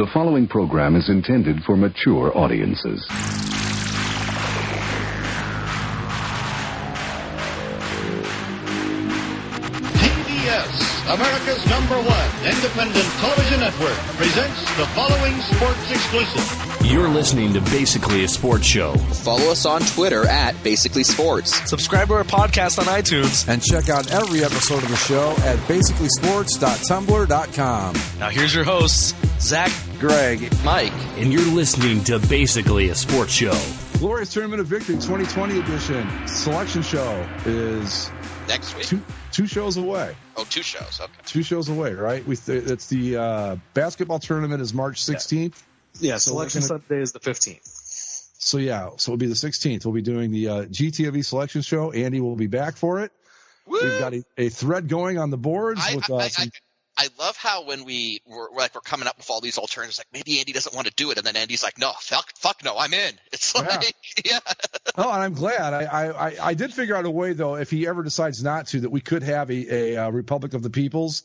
The following program is intended for mature audiences. TBS, America's #1 independent television network, presents the following sports exclusive. You're listening to Basically a Sports Show. Follow us on Twitter at Basically Sports. Subscribe to our podcast on iTunes. And check out every episode of the show at basicallysports.tumblr.com. Now here's your hosts, Zach, Greg, Mike. And you're listening to Basically a Sports Show. Glorious Tournament of Victory 2020 edition selection show is next week. Two shows away. Oh, 2 shows. Okay. 2 shows away, right? It's the basketball tournament is March 16th. Yeah, Selection Sunday is the 15th. So it'll be the 16th. We'll be doing the GTOV selection show. Andy will be back for it. Woo! We've got a thread going on the boards. I love how when we're coming up with all these alternatives, like maybe Andy doesn't want to do it, and then Andy's like, no, fuck no, I'm in. It's like, yeah. Oh, and I'm glad. I did figure out a way, though, if he ever decides not to, that we could have a Republic of the People's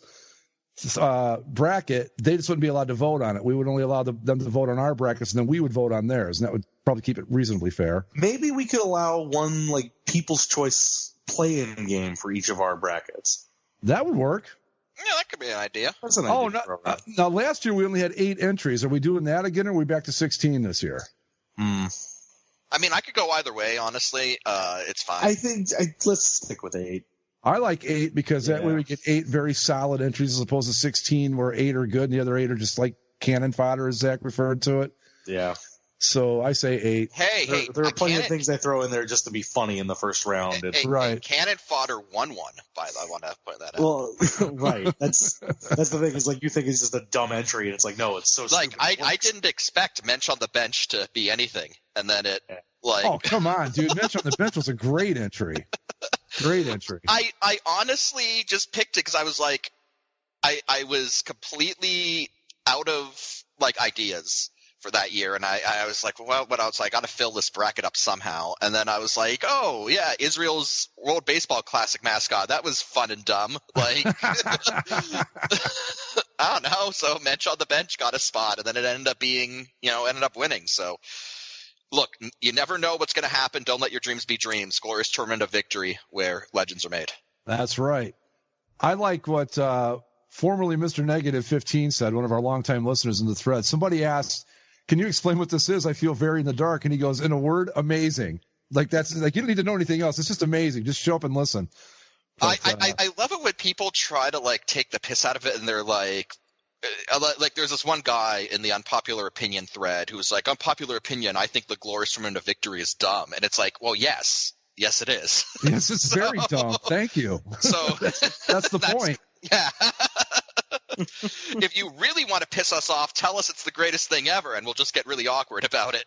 bracket. They just wouldn't be allowed to vote on it. We would only allow them to vote on our brackets, and then we would vote on theirs, and that would probably keep it reasonably fair. Maybe we could allow one like People's Choice play-in game for each of our brackets. That would work. Yeah, that could be an idea. That's an idea. Now last year we only had 8 entries. Are we doing that again, or are we back to 16 this year? I mean, I could go either way, honestly. It's fine. I think let's stick with 8. I like 8 because that way we get 8 very solid entries as opposed to 16 where 8 are good and the other 8 are just like cannon fodder, as Zach referred to it. Yeah. So I say 8. Hey, there are plenty of things they throw in there just to be funny in the first round. Right. Cannon fodder 1-1. I want to point that out. Well, right. That's the thing. Is like you think it's just a dumb entry, and it's like no, it's so like stupid. I didn't expect Mensch on the bench to be anything, and then it like. Oh come on, dude! Mensch on the bench was a great entry. Great entry. I honestly just picked it because I was like, I was completely out of like ideas for that year, and I was like, well, what else? I got to fill this bracket up somehow, and then I was like, oh yeah, Israel's World Baseball Classic mascot. That was fun and dumb. Like, I don't know. So Mensch on the bench got a spot, and then it ended up winning. So. Look, you never know what's going to happen. Don't let your dreams be dreams. Glorious Tournament of Victory, where legends are made. That's right. I like what formerly Mr. Negative 15 said, one of our longtime listeners in the thread. Somebody asked, can you explain what this is? I feel very in the dark. And he goes, in a word, amazing. Like that's like you don't need to know anything else. It's just amazing. Just show up and listen. But, I love it when people try to like take the piss out of it, and they're like there's this one guy in the unpopular opinion thread who's like, unpopular opinion, I think the Glorious Tournament of Victory is dumb. And it's like, well, yes it is. Yes, it's very dumb. Thank you. So that's the point. Yeah. If you really want to piss us off, tell us it's the greatest thing ever, and we'll just get really awkward about it.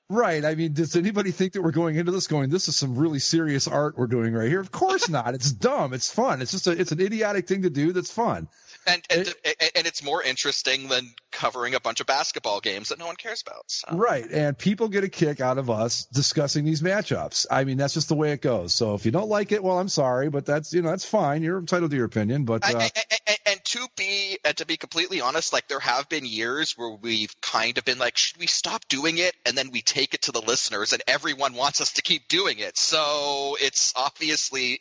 Right. I mean, does anybody think that we're going into this going, this is some really serious art we're doing right here? Of course not. It's dumb. It's fun. It's just it's an idiotic thing to do that's fun. And it's more interesting than covering a bunch of basketball games that no one cares about. So. Right. And people get a kick out of us discussing these matchups. I mean, that's just the way it goes. So if you don't like it, well, I'm sorry, but that's fine. You're entitled to your opinion. But to be completely honest, like there have been years where we've kind of been like, should we stop doing it? And then we take it to the listeners, and everyone wants us to keep doing it. So it's obviously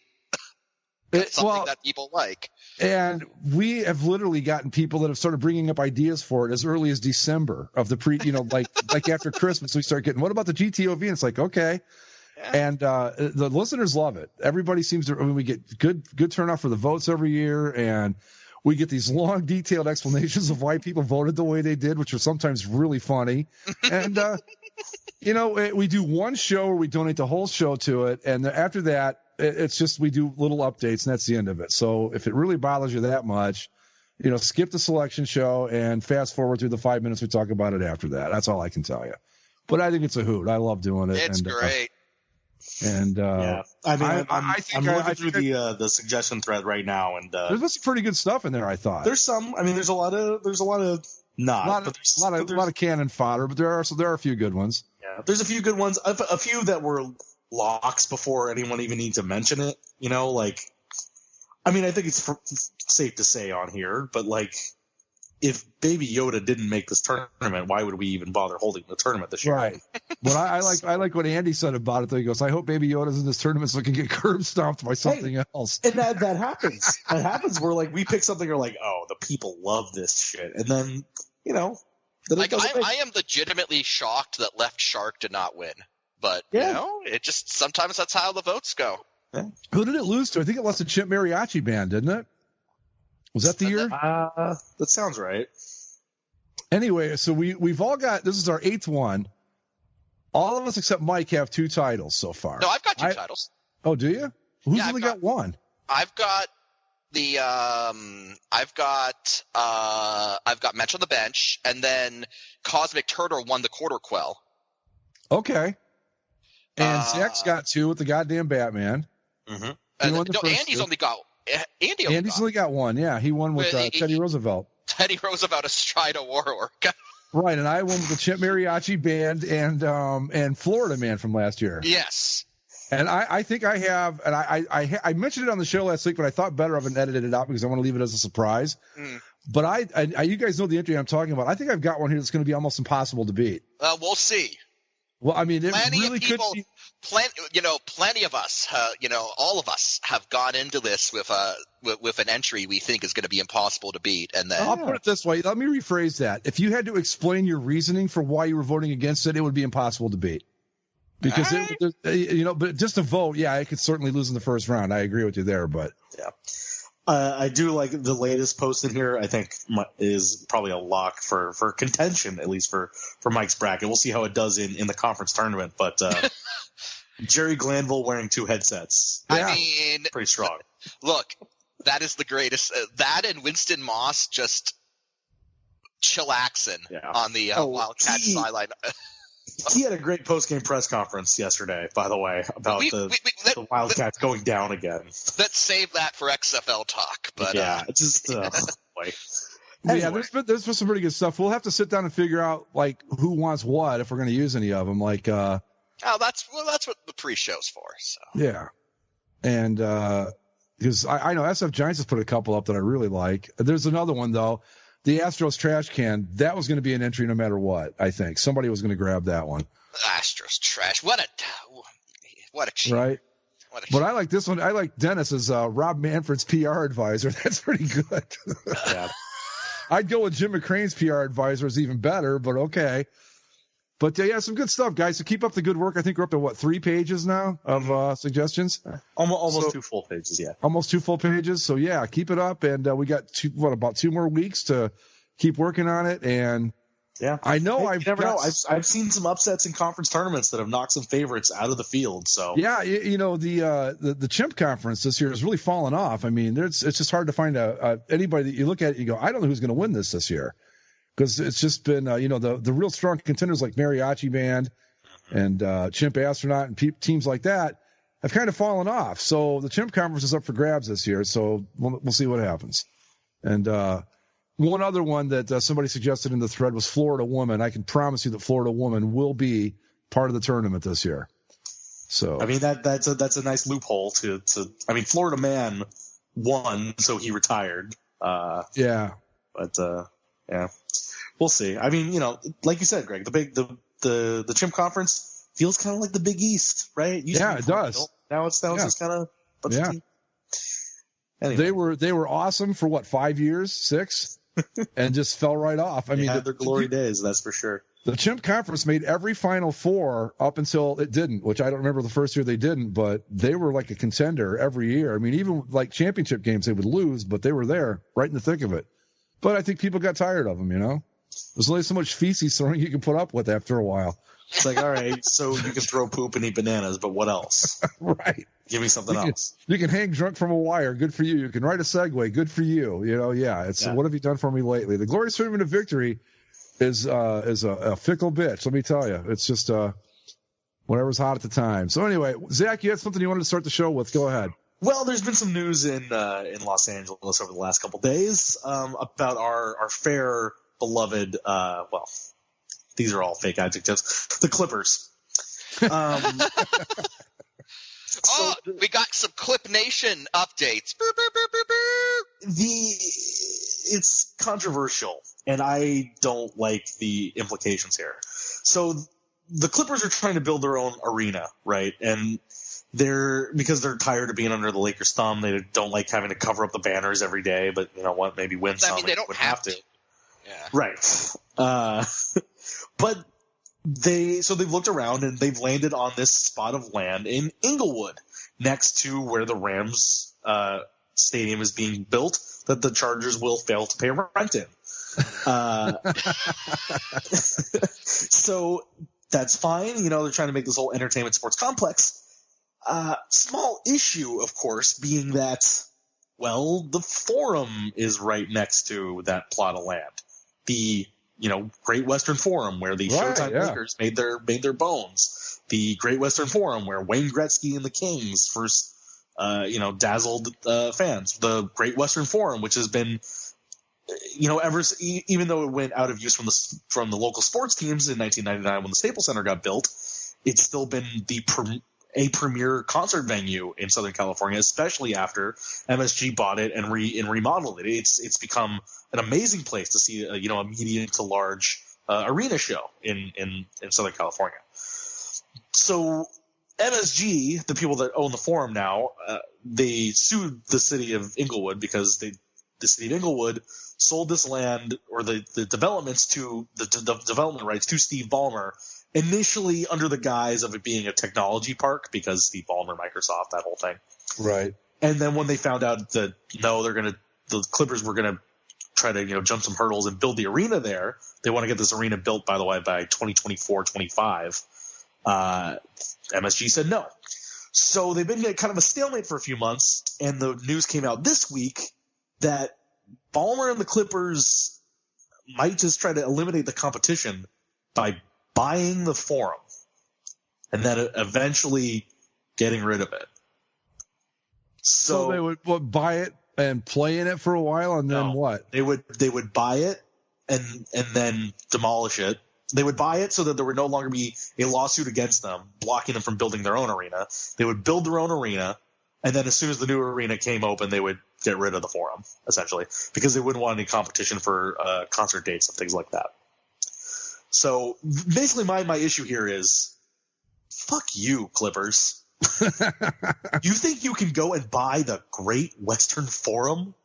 something that people like. And we have literally gotten people that have started bringing up ideas for it as early as December of the like after Christmas, we start getting, what about the GTOV? And it's like, okay. Yeah. And the listeners love it. Everybody seems to, we get good turnout for the votes every year. And we get these long, detailed explanations of why people voted the way they did, which are sometimes really funny. And, we do one show where we donate the whole show to it. And after that, it's just we do little updates, and that's the end of it. So if it really bothers you that much, skip the selection show and fast forward through the 5 minutes we talk about it after that. That's all I can tell you. But I think it's a hoot. I love doing it. It's great. Yeah, I mean, I'm looking through the suggestion thread right now, and there's some pretty good stuff in there. I thought there's some. I mean, there's a lot of not, but there's a lot of cannon fodder, but there are a few good ones. Yeah, there's a few good ones. A few that were locks before anyone even needs to mention it. I mean, I think it's safe to say on here, but like if Baby Yoda didn't make this tournament, why would we even bother holding the tournament this year? Right. But I like what Andy said about it. Though. He goes, I hope Baby Yoda's in this tournament so I can get curb stomped by something else. And that happens. That happens where like we pick something, or like, oh, the people love this shit, and then like I am legitimately shocked that Left Shark did not win. But it just sometimes that's how the votes go. Yeah. Who did it lose to? I think it lost to Chimp Mariachi Band, didn't it? Was that the year? That sounds right. Anyway, so we've all got, this is our 8th one. All of us except Mike have 2 titles so far. No, I've got 2 titles. Oh, do you? Who's only got 1? I've got the I've got Match on the Bench, and then Cosmic Turtle won the Quarter Quell. Okay. And Zach's got 2 with the goddamn Batman. Mm-hmm. Andy's only got Andy's only got 1. Yeah, he won with Teddy Roosevelt. Teddy Roosevelt astride a war orc. Right, and I won with the Chimp Mariachi Band and Florida Man from last year. Yes. And I think I have, and I mentioned it on the show last week, but I thought better of it and edited it out because I want to leave it as a surprise. But I you guys know the entry I'm talking about. I think I've got one here that's going to be almost impossible to beat. We'll see. Well, I mean, it plenty really of people, could be. Plenty of us, all of us have gone into this with an entry we think is going to be impossible to beat. And then I'll put it this way. Let me rephrase that. If you had to explain your reasoning for why you were voting against it, it would be impossible to beat. Because but just a vote, it could certainly lose in the first round. I agree with you there, but I do like the latest post in here. I think is probably a lock for contention, at least for Mike's bracket. We'll see how it does in the conference tournament. But Jerry Glanville wearing 2 headsets. I mean, pretty strong. Look, that is the greatest. That and Winston Moss just chillaxing on the Wildcat sideline. He had a great post-game press conference yesterday, by the way, about the Wildcats going down again. Let's save that for XFL talk. But anyway. There's been some pretty good stuff. We'll have to sit down and figure out like who wants what if we're going to use any of them. Like, that's what the pre-show's for. So yeah, and because I know SF Giants has put a couple up that I really like. There's another one though. The Astros trash can, that was going to be an entry no matter what, I think. Somebody was going to grab that one. Astros trash. What a cheat. Right? But I like this one. I like Dennis as Rob Manfred's PR advisor. That's pretty good. I'd go with Jim McCrane's PR advisor is even better, but okay. But some good stuff, guys. So keep up the good work. I think we're up to 3 pages now of suggestions. Almost 2 full pages, yeah. Almost 2 full pages. So keep it up, and we got about 2 more weeks to keep working on it. And I know I've seen some upsets in conference tournaments that have knocked some favorites out of the field. So the Chimp conference this year has really fallen off. I mean, it's just hard to find anybody that you look at it, you go, I don't know who's going to win this year. Because it's just been, the real strong contenders like Mariachi Band and Chimp Astronaut and teams like that have kind of fallen off. So the Chimp Conference is up for grabs this year. So we'll see what happens. And one other one that somebody suggested in the thread was Florida Woman. I can promise you that Florida Woman will be part of the tournament this year. So I mean that's a nice loophole to. I mean Florida Man won, so he retired. But we'll see. I mean, like you said, Greg, the Chimp Conference feels kind of like the Big East, right? It does. Now it's just kind of Anyway. They were awesome for 5 years, 6, and just fell right off. I mean, had their glory days, that's for sure. The Chimp Conference made every Final Four up until it didn't, which I don't remember the first year they didn't, but they were like a contender every year. I mean, even like championship games they would lose, but they were there right in the thick of it. But I think people got tired of them, There's only so much feces throwing you can put up with after a while. It's like, all right, so you can throw poop and eat bananas, but what else? Right. Give me something else. You can hang drunk from a wire. Good for you. You can ride a Segway. Good for you. What have you done for me lately? The glorious tournament of victory is a fickle bitch. Let me tell you. It's just whatever's hot at the time. So anyway, Zach, you had something you wanted to start the show with. Go ahead. Well, there's been some news in Los Angeles over the last couple of days about our fair beloved. These are all fake adjectives. The Clippers. We got some Clip Nation updates. It's controversial and I don't like the implications here. So the Clippers are trying to build their own arena, right? And because they're tired of being under the Lakers' thumb. They don't like having to cover up the banners every day, but you know what? Maybe win some. I mean, they don't have to. Yeah. Right. But they've looked around and they've landed on this spot of land in Inglewood, next to where the Rams stadium is being built, that the Chargers will fail to pay rent in. So that's fine. You know, they're trying to make this whole entertainment sports complex. Small issue, of course, being that, well, the Forum is right next to that plot of land. The, you know, Great Western Forum, where the Showtime Lakers made their bones. The Great Western Forum, where Wayne Gretzky and the Kings first, dazzled fans. The Great Western Forum, which has been, you know, even though it went out of use from the local sports teams in 1999 when the Staples Center got built, it's still been a premier concert venue in Southern California, especially after MSG bought it and remodeled it. It's become an amazing place to see a medium to large arena show in Southern California. So MSG, the people that own the Forum now, they sued the city of Inglewood because the city of Inglewood sold this land or the developments to the development rights to Steve Ballmer, initially under the guise of it being a technology park because Steve Ballmer, Microsoft, that whole thing. Right. And then when they found out that the Clippers were gonna try to jump some hurdles and build the arena there. They want to get this arena built, by the way, by 2024-25. MSG said no. So they've been at kind of a stalemate for a few months, and the news came out this week that Ballmer and the Clippers might just try to eliminate the competition by buying the Forum and then eventually getting rid of it. So they would buy it and play in it for a while, and then what? They would buy it and then demolish it. They would buy it so that there would no longer be a lawsuit against them, blocking them from building their own arena. They would build their own arena, and then as soon as the new arena came open, they would get rid of the Forum, essentially, because they wouldn't want any competition for concert dates and things like that. So basically my issue here is, fuck you, Clippers. You think you can go and buy the Great Western Forum,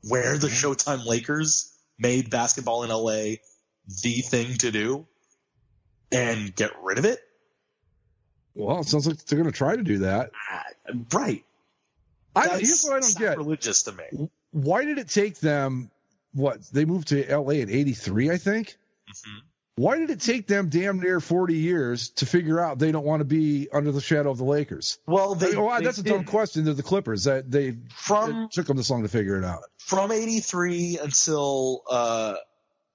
where the Showtime Lakers made basketball in LA the thing to do, and get rid of it? Well, it sounds like they're going to try to do that. Right. Here's what I don't get. Religious to me. Why did it take them, they moved to LA in 83, I think? Mm-hmm. Why did it take them damn near 40 years to figure out they don't want to be under the shadow of the Lakers? Well, that's a dumb question to the Clippers. That it took them this long to figure it out. From 83 until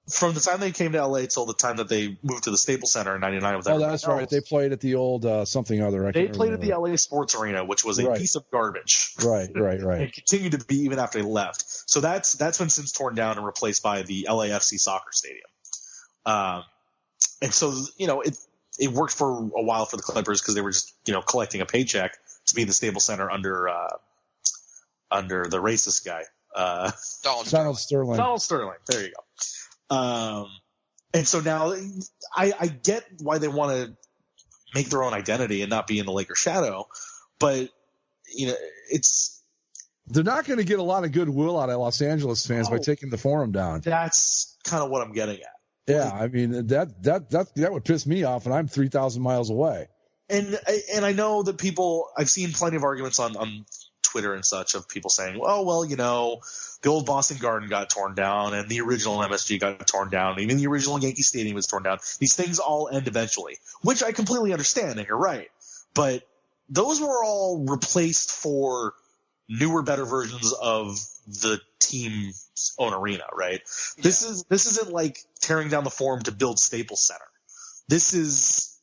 from the time they came to LA till the time that they moved to the Staples Center in 99. That's right. They played at the old something other. They played at the LA Sports Arena, which was a piece of garbage. Right. And continued to be even after they left. So that's been since torn down and replaced by the LAFC soccer stadium. And so, it worked for a while for the Clippers because they were just, collecting a paycheck to be in the Staples Center under the racist guy. Donald Sterling. Donald Sterling. There you go. And so now I get why they want to make their own identity and not be in the Lakers shadow, but they're not going to get a lot of goodwill out of Los Angeles fans by taking the Forum down. That's kind of what I'm getting at. Yeah, I mean that would piss me off, and I'm 3,000 miles away. And I know that I've seen plenty of arguments on Twitter and such of people saying, well, the old Boston Garden got torn down, and the original MSG got torn down, even the original Yankee Stadium was torn down. These things all end eventually, which I completely understand, and you're right. But those were all replaced for newer, better versions of the team's own arena, right? Yeah. This isn't like tearing down the Forum to build Staples Center. This is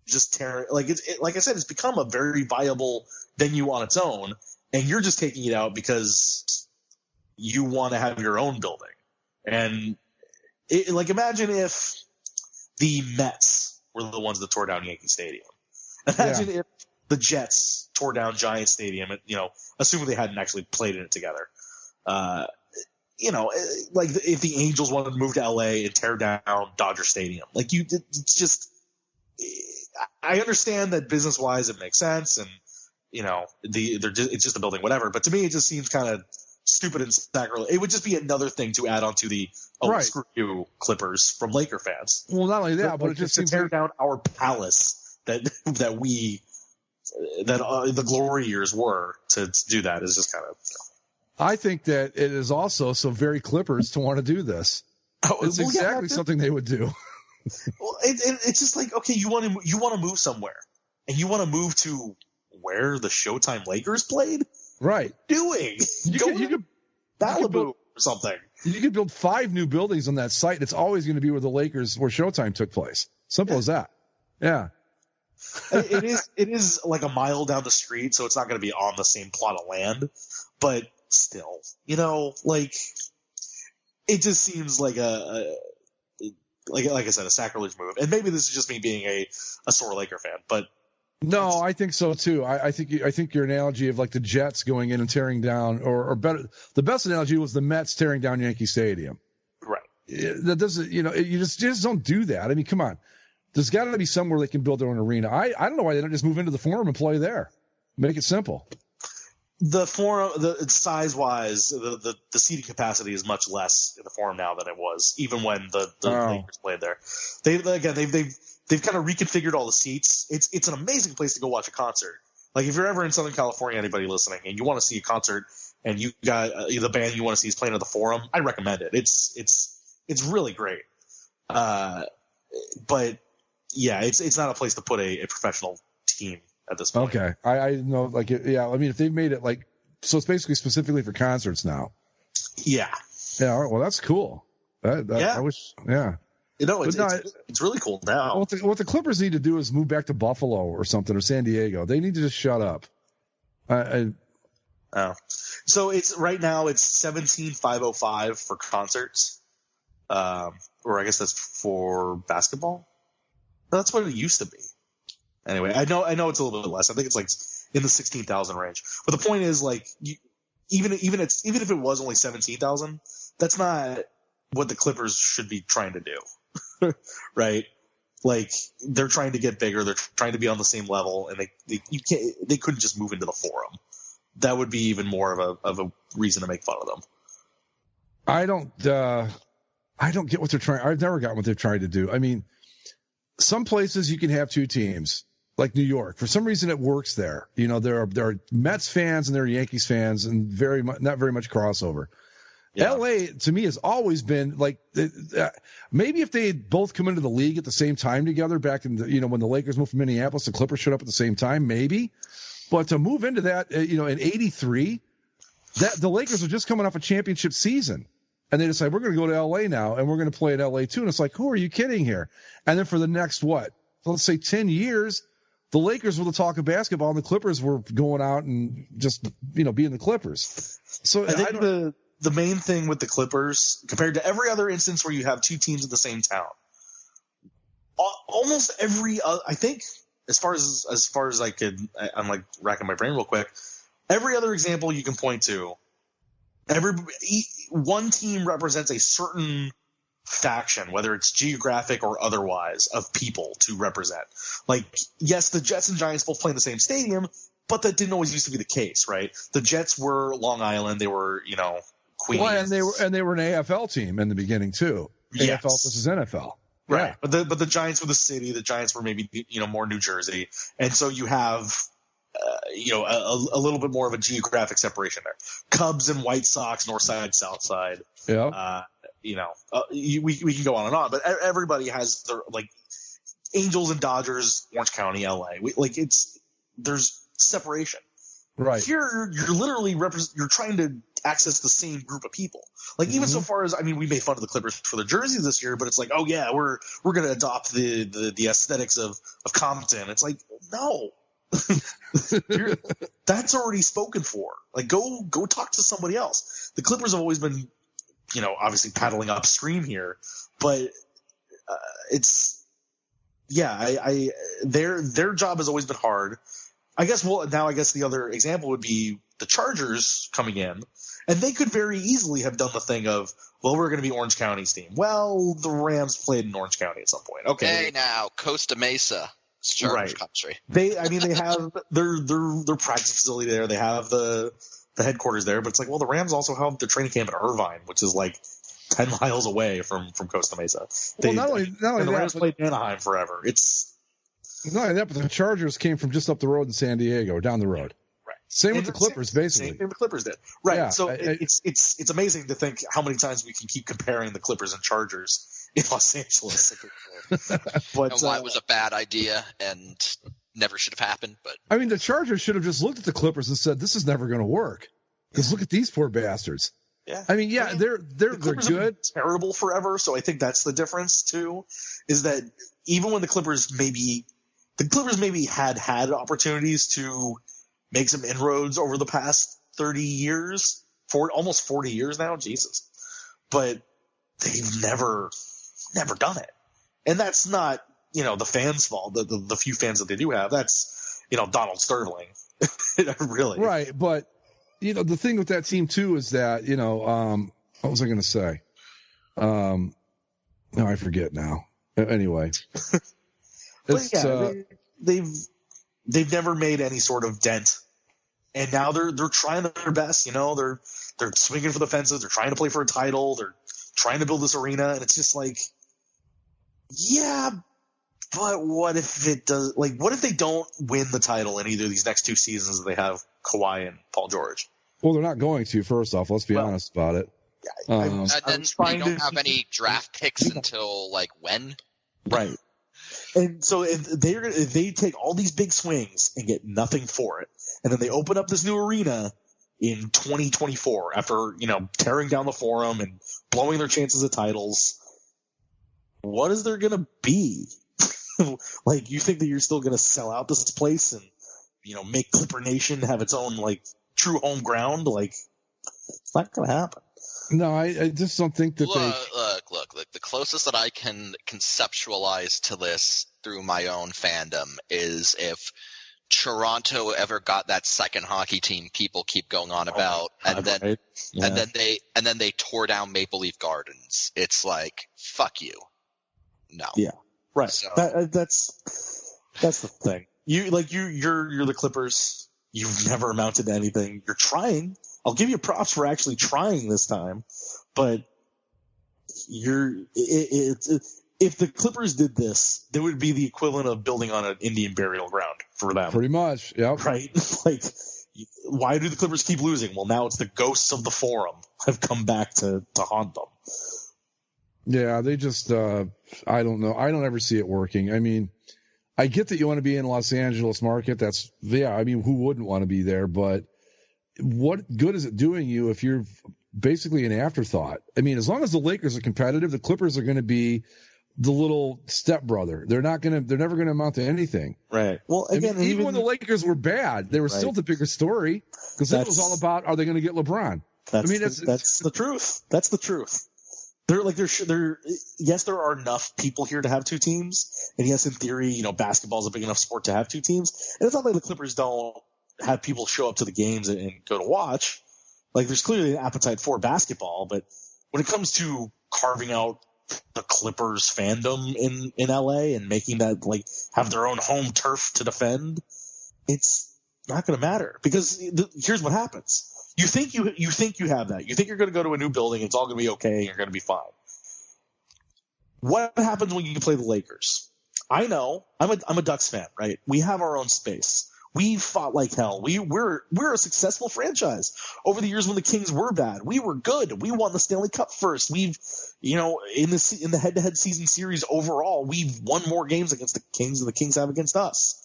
just tearing, like I said, it's become a very viable venue on its own, and you're just taking it out because you want to have your own building. And imagine if the Mets were the ones that tore down Yankee Stadium. Imagine if the Jets tore down Giant Stadium, assuming they hadn't actually played in it together. like if the Angels wanted to move to LA and tear down Dodger Stadium, like it's just, I understand that business wise it makes sense, and it's just a building, whatever. But to me, it just seems kind of stupid and sacrilege. It would just be another thing to add on to the screw you Clippers from Laker fans. Well, not only that, but it just seems to tear down our palace that the glory years were to do that is just kind of. I think that it is also so very Clippers to want to do this. It's exactly something they would do. Well, it's just like, okay, you want to move somewhere, and you want to move to where the Showtime Lakers played. Right. You could Malibu or something. You could build 5 new buildings on that site. It's always going to be where Showtime took place. Simple as that. Yeah. It is like a mile down the street, so it's not going to be on the same plot of land, but still, like it just seems like like I said, a sacrilege move. And maybe this is just me being a sore Laker fan, but no, I think so too. I think your analogy of like the Jets going in and tearing down, or better, the best analogy was the Mets tearing down Yankee Stadium. Right. That doesn't, you just don't do that. I mean, come on. There's got to be somewhere they can build their own arena. I don't know why they don't just move into the Forum and play there. Make it simple. The Forum, size wise, the seating capacity is much less in the Forum now than it was, even when the Lakers played there. They've kind of reconfigured all the seats. It's an amazing place to go watch a concert. Like if you're ever in Southern California, anybody listening, and you want to see a concert, and you got the band you want to see is playing at the Forum, I recommend it. It's really great. But yeah, it's not a place to put a professional team at this point. Okay, I know, like, yeah. I mean, if they've made it like, so it's basically specifically for concerts now. Yeah. Yeah. All right, well, that's cool. Yeah. I wish. Yeah. It's really cool now. What the Clippers need to do is move back to Buffalo or something, or San Diego. They need to just shut up. So right now it's 17,505 for concerts, or I guess that's for basketball. That's what it used to be. Anyway, I know it's a little bit less. I think it's like in the 16,000 range. But the point is, like, even if it was only 17,000, that's not what the Clippers should be trying to do, right? Like, they're trying to get bigger. They're trying to be on the same level, and they couldn't just move into the Forum. That would be even more of a reason to make fun of them. I don't get what they're trying. I've never gotten what they're trying to do. I mean, some places you can have 2 teams, like New York. For some reason, it works there. There are Mets fans and there are Yankees fans, and not very much crossover. Yeah. LA to me has always been like, maybe if they had both come into the league at the same time together back in when the Lakers moved from Minneapolis, the Clippers showed up at the same time, maybe. But to move into that, in '83, that the Lakers were just coming off a championship season. And they decide, we're going to go to L.A. now, and we're going to play at L.A. too. And it's like, who are you kidding here? And then for the next, let's say 10 years, the Lakers were the talk of basketball, and the Clippers were going out and just, being the Clippers. So I think the main thing with the Clippers, compared to every other instance where you have 2 teams in the same town, almost every, I think, as far as I could, I'm like racking my brain real quick, every other example you can point to, one team represents a certain faction, whether it's geographic or otherwise, of people to represent. Like, yes, the Jets and Giants both play in the same stadium, but that didn't always used to be the case, right? The Jets were Long Island, they were, Queens. Well, and they were an AFL team in the beginning too. Yes. AFL versus NFL. Right. Yeah. But the Giants were the city, the Giants were maybe, more New Jersey. And so you have a little bit more of a geographic separation there. Cubs and White Sox, North Side, South Side. Yeah. We can go on and on, but everybody has their, like, Angels and Dodgers, Orange County, LA. There's separation. Right. Here, you're literally you're trying to access the same group of people. Like, even so far as, we made fun of the Clippers for the jerseys this year, but it's like, oh yeah, we're going to adopt the aesthetics of Compton. It's like, no. That's already spoken for. Like, go talk to somebody else. The Clippers have always been, obviously paddling upstream here, but their job has always been hard. I guess the other example would be the Chargers coming in, and they could very easily have done the thing of, well, we're going to be Orange County's team. Well, the Rams played in Orange County at some point. Okay. Hey, now Costa Mesa, it's Chargers country. They have their practice facility there. They have the headquarters there, but it's like, well, the Rams also have the training camp in Irvine, which is like 10 miles away from Costa Mesa. Not only the Rams that, played Anaheim forever. It's not only that, but the Chargers came from just up the road in San Diego, down the road. right. Same with the Clippers, basically. Same thing the Clippers did. Right. Yeah, so it's amazing to think how many times we can keep comparing the Clippers and Chargers in Los Angeles. But and why it was a bad idea and never should have happened. But I mean, the Chargers should have just looked at the Clippers and said, "This is never going to work." Because look at these poor bastards. Yeah. I mean, they're Clippers good. have been terrible forever, so I think that's the difference too. Is that even when the Clippers maybe had opportunities to make some inroads over the past 30 years, almost 40 years now, Jesus, but they've never done it, and that's not the fans' fault. The few fans that they do have, that's Donald Sterling, really, right, but. The thing with that team too is that what was I going to say? No, I forget now. Anyway, but yeah, they've never made any sort of dent, and now they're trying their best. They're swinging for the fences. They're trying to play for a title. They're trying to build this arena, and it's just like, yeah. But what if it does? Like, what if they don't win the title in either of these next two seasons that they have Kawhi and Paul George? Well, they're not going to. First off, let's be honest about it. Yeah, and then they don't have any draft picks until like when? Right. And so if they take all these big swings and get nothing for it, and then they open up this new arena in 2024 after tearing down the Forum and blowing their chances at titles, what is there going to be? Like, you think that you're still going to sell out this place and, make Clipper Nation have its own, like, true home ground? Like, it's not going to happen. No, I just don't think that Look, the closest that I can conceptualize to this through my own fandom is if Toronto ever got that second hockey team people keep going on about, and then they tore down Maple Leaf Gardens. It's like, fuck you. No. Yeah. Right. So, that's the thing. You're the Clippers. You've never amounted to anything. You're trying. I'll give you props for actually trying this time, but if the Clippers did this, it would be the equivalent of building on an Indian burial ground for them. Pretty much. Yep. Right. Like, why do the Clippers keep losing? Well, now it's the ghosts of the Forum have come back to haunt them. Yeah, they just, I don't know. I don't ever see it working. I mean, I get that you want to be in Los Angeles market. Who wouldn't want to be there? But what good is it doing you if you're basically an afterthought? I mean, as long as the Lakers are competitive, the Clippers are going to be the little stepbrother. They're never going to amount to anything. Right. Well, again, even when the Lakers were bad, they were still the bigger story because it was all about, are they going to get LeBron? That's the truth. That's the truth. Yes, there are enough people here to have two teams, and yes, in theory, basketball is a big enough sport to have two teams. And it's not like the Clippers don't have people show up to the games and go to watch. Like, there's clearly an appetite for basketball, but when it comes to carving out the Clippers fandom in LA and making that have their own home turf to defend, it's not going to matter because here's what happens. You think you have that. You think you're going to go to a new building, it's all going to be okay, and you're going to be fine. What happens when you play the Lakers? I know. I'm a Ducks fan, right? We have our own space. We fought like hell. We're a successful franchise. Over the years when the Kings were bad, we were good. We won the Stanley Cup first. We've, in the head-to-head season series overall, we've won more games against the Kings than the Kings have against us.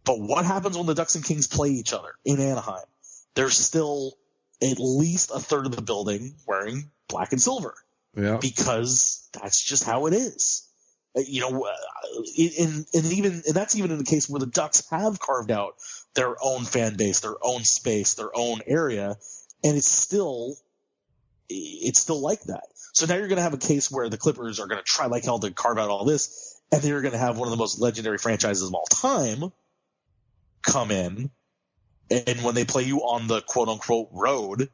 But what happens when the Ducks and Kings play each other in Anaheim? There's still at least a third of the building wearing black and silver. Yeah. Because that's just how it is. And that's even in the case where the Ducks have carved out their own fan base, their own space, their own area, and it's still like that. So now you're going to have a case where the Clippers are going to try like hell to carve out all this, and they're going to have one of the most legendary franchises of all time come in And when they play you on the quote-unquote road,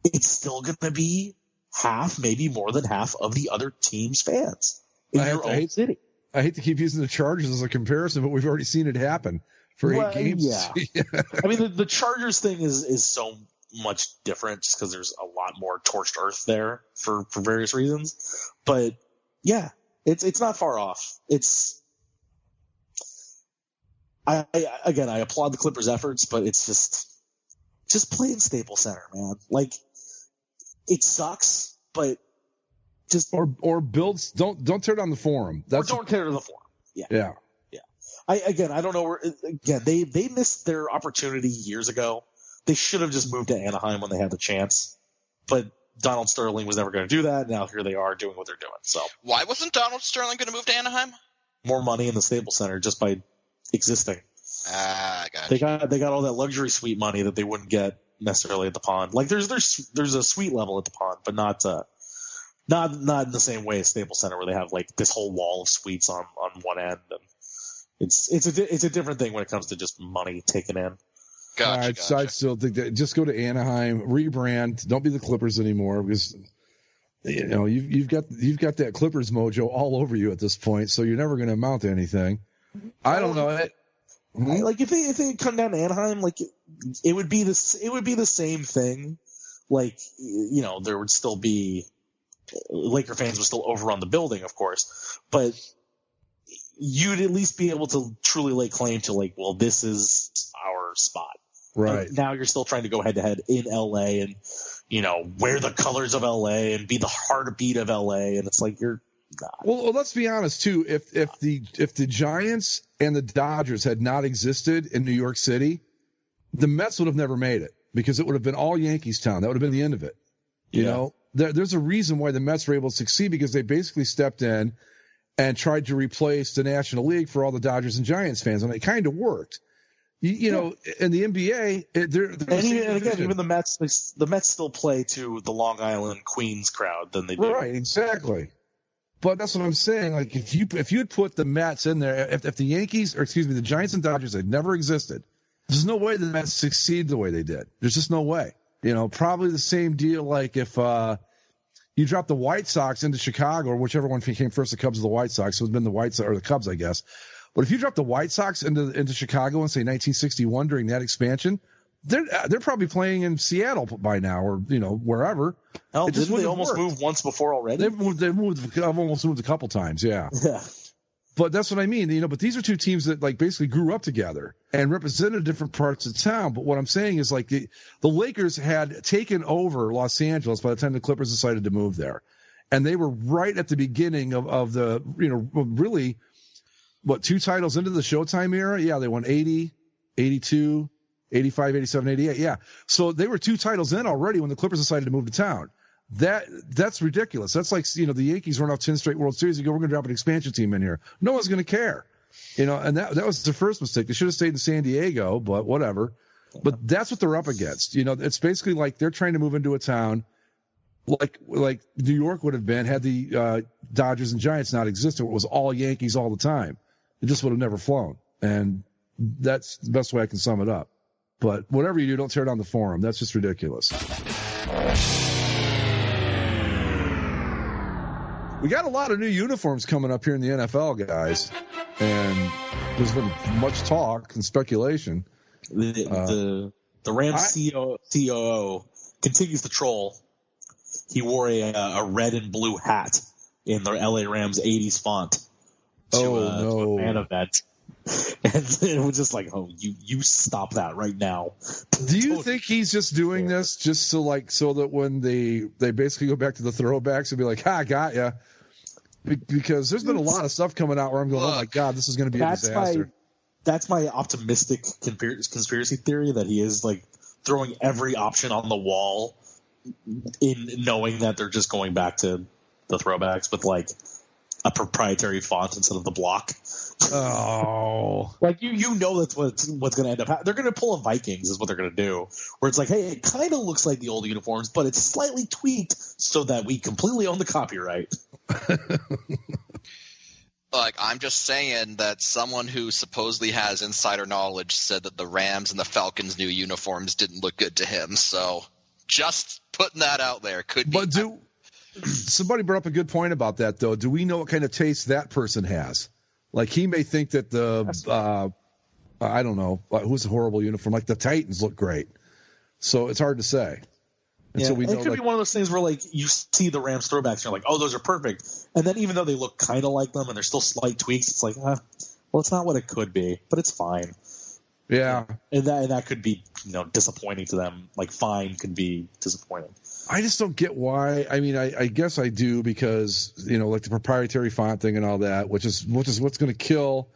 it's still going to be half, maybe more than half of the other team's fans in your own city. I hate to keep using the Chargers as a comparison, but we've already seen it happen for 8 games. Yeah. I mean, the Chargers thing is so much different just because there's a lot more torched earth there for various reasons. But yeah, it's not far off. I applaud the Clippers' efforts, but it's just play in Staples Center, man. Like, it sucks, but just or build. Don't tear down the Forum. Don't tear down the Forum. Yeah. I don't know. They missed their opportunity years ago. They should have just moved to Anaheim when they had the chance, but Donald Sterling was never going to do that. Now here they are doing what they're doing. So why wasn't Donald Sterling going to move to Anaheim? More money in the Staples Center just by existing. Gotcha. They got all that luxury suite money that they wouldn't get necessarily at the Pond. Like there's a suite level at the Pond, but not in the same way as Staples Center where they have like this whole wall of suites on one end. And it's a different thing when it comes to just money taken in. Gotcha. I still think that just go to Anaheim, rebrand, don't be the Clippers anymore because you've got that Clippers mojo all over you at this point, so you're never going to amount to anything. I don't know. Like if they come down to Anaheim, like it would be the same thing. Like there would still be Laker fans would still overrun the building, of course, but you'd at least be able to truly lay claim to like, well, this is our spot. Right. Now you're still trying to go head to head in LA and wear the colors of LA and be the heartbeat of LA, and it's like you're not. Well, let's be honest too. If the Giants and the Dodgers had not existed in New York City, the Mets would have never made it because it would have been all Yankees town. That would have been the end of it. You know, there's a reason why the Mets were able to succeed because they basically stepped in and tried to replace the National League for all the Dodgers and Giants fans, and it kind of worked. You know, in the NBA, even the Mets still play to the Long Island Queens crowd than they do. Right, exactly. But that's what I'm saying. Like if you had put the Mets in there, if the the Giants and Dodgers had never existed, there's no way the Mets succeed the way they did. There's just no way. Probably the same deal. Like if you drop the White Sox into Chicago, or whichever one came first, the Cubs or the White Sox. So it's been the White Sox or the Cubs, I guess. But if you drop the White Sox into Chicago in say 1961 during that expansion, they're probably playing in Seattle by now or wherever. Hell, didn't they almost move once before already? They've almost moved a couple times, yeah. Yeah. But that's what I mean, but these are two teams that like basically grew up together and represented different parts of town. But what I'm saying is like the Lakers had taken over Los Angeles by the time the Clippers decided to move there. And they were right at the beginning of the, really, two titles into the Showtime era? Yeah, they won 80, 82, 85, 87, 88. Yeah. So they were 2 titles in already when the Clippers decided to move to town. That's ridiculous. That's like, the Yankees run off 10 straight World Series. You go, we're going to drop an expansion team in here. No one's going to care. And that was their first mistake. They should have stayed in San Diego, but whatever. But that's what they're up against. It's basically like they're trying to move into a town like New York would have been had the Dodgers and Giants not existed, where it was all Yankees all the time. It just would have never flown. And that's the best way I can sum it up. But whatever you do, don't tear down the Forum. That's just ridiculous. We got a lot of new uniforms coming up here in the NFL, guys. And there's been much talk and speculation. The Rams COO continues to troll. He wore a red and blue hat in the LA Rams 80s font to a fan event. And it was just like, you stop that right now. Do you think he's just doing this just so that when they basically go back to the throwbacks and be like, I got ya? Because there's been a lot of stuff coming out where I'm going, oh my God, this is going to be a disaster. That's my optimistic conspiracy theory, that he is like throwing every option on the wall in knowing that they're just going back to the throwbacks with like a proprietary font instead of the block. Oh, like that's what's going to end up happening. They're going to pull a Vikings is what they're going to do, where it's like, hey, it kind of looks like the old uniforms, but it's slightly tweaked so that we completely own the copyright. Like, I'm just saying that someone who supposedly has insider knowledge said that the Rams and the Falcons' new uniforms didn't look good to him. So just putting that out there. Could be. But somebody brought up a good point about that, though. Do we know what kind of taste that person has? Like, he may think that I don't know, who's a horrible uniform? Like, the Titans look great. So it's hard to say. Yeah, it could be one of those things where, like, you see the Rams throwbacks and you're like, oh, those are perfect. And then even though they look kind of like them and there's still slight tweaks, it's like, well, it's not what it could be, but it's fine. Yeah. And that could be, disappointing to them. Like, fine could be disappointing. I just don't get why. I mean, I guess I do because, like the proprietary font thing and all that, which is what's going to kill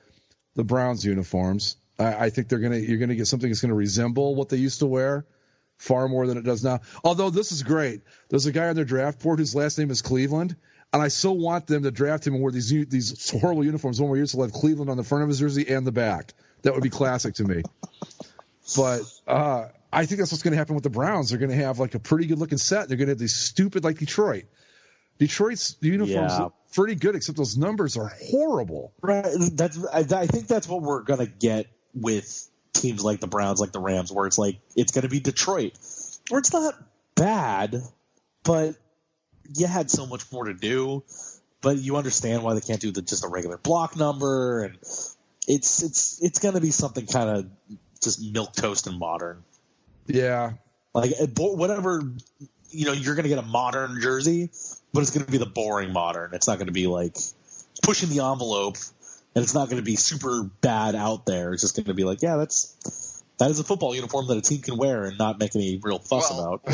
the Browns uniforms. I think you're going to get something that's going to resemble what they used to wear far more than it does now. Although this is great. There's a guy on their draft board whose last name is Cleveland, and I so want them to draft him and wear these horrible uniforms one more year so they'll have Cleveland on the front of his jersey and the back. That would be classic to me. But I think that's what's going to happen with the Browns. They're going to have like a pretty good-looking set. They're going to have these stupid, like Detroit. Detroit's uniforms look pretty good, except those numbers are horrible. Right. I think that's what we're going to get with teams like the Browns, like the Rams, where it's like it's going to be Detroit, where it's not bad, but you had so much more to do. But you understand why they can't do just a regular block number, and it's going to be something kind of just milquetoast and modern. Yeah, like whatever, you're going to get a modern jersey, but it's going to be the boring modern. It's not going to be like pushing the envelope. And it's not going to be super bad out there. It's just going to be like, yeah, that is a football uniform that a team can wear and not make any real fuss about.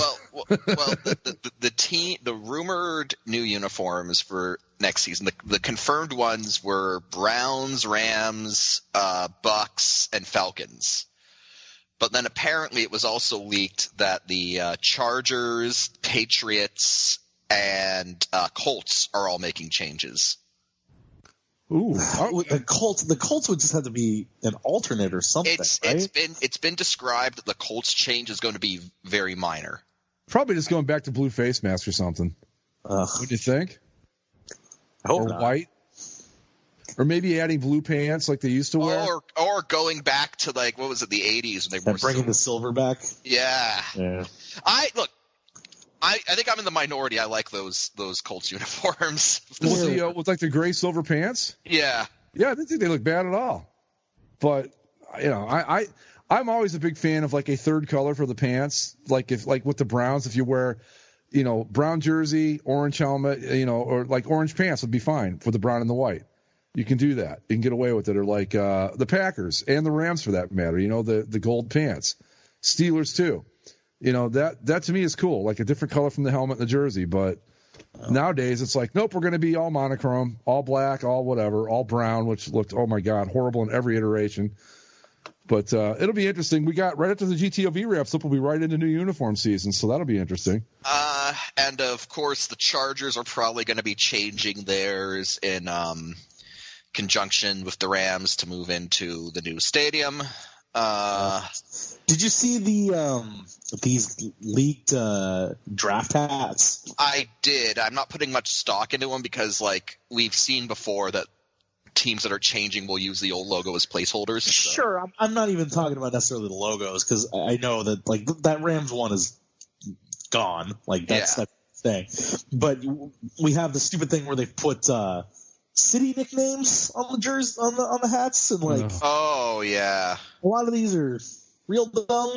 The rumored new uniforms for next season, the confirmed ones were Browns, Rams, Bucks, and Falcons. But then apparently it was also leaked that the Chargers, Patriots, and Colts are all making changes. Ooh, the Colts would just have to be an alternate or something. It's been described that the Colts change is going to be very minor. Probably just going back to blue face mask or something. What do you think? I hope or not. White, or maybe adding blue pants like they used to wear, or going back to like what was it, the 80s when they were bringing the silver back. Yeah. I think I'm in the minority. I like those Colts uniforms. With like the gray silver pants? Yeah. Yeah, I didn't think they look bad at all. But I'm always a big fan of like a third color for the pants. Like with the Browns, if you wear, brown jersey, orange helmet, or like orange pants would be fine for the brown and the white. You can do that. You can get away with it. Or like the Packers and the Rams for that matter. The gold pants. Steelers too. That to me is cool, like a different color from the helmet and the jersey. But nowadays it's like, nope, we're going to be all monochrome, all black, all whatever, all brown, which looked, oh my God, horrible in every iteration. But it'll be interesting. We got right after the GTOV wraps up, we'll be right into new uniform season, so that'll be interesting. And of course, the Chargers are probably going to be changing theirs in conjunction with the Rams to move into the new stadium. Did you see these leaked draft hats? I did. I'm not putting much stock into them because, like, we've seen before that teams that are changing will use the old logo as placeholders. So. Sure, I'm not even talking about necessarily the logos because I know that like that Rams one is gone. Like that's the thing. But we have the stupid thing where they put city nicknames on the jerseys on the hats and like. Oh yeah. A lot of these are real dumb.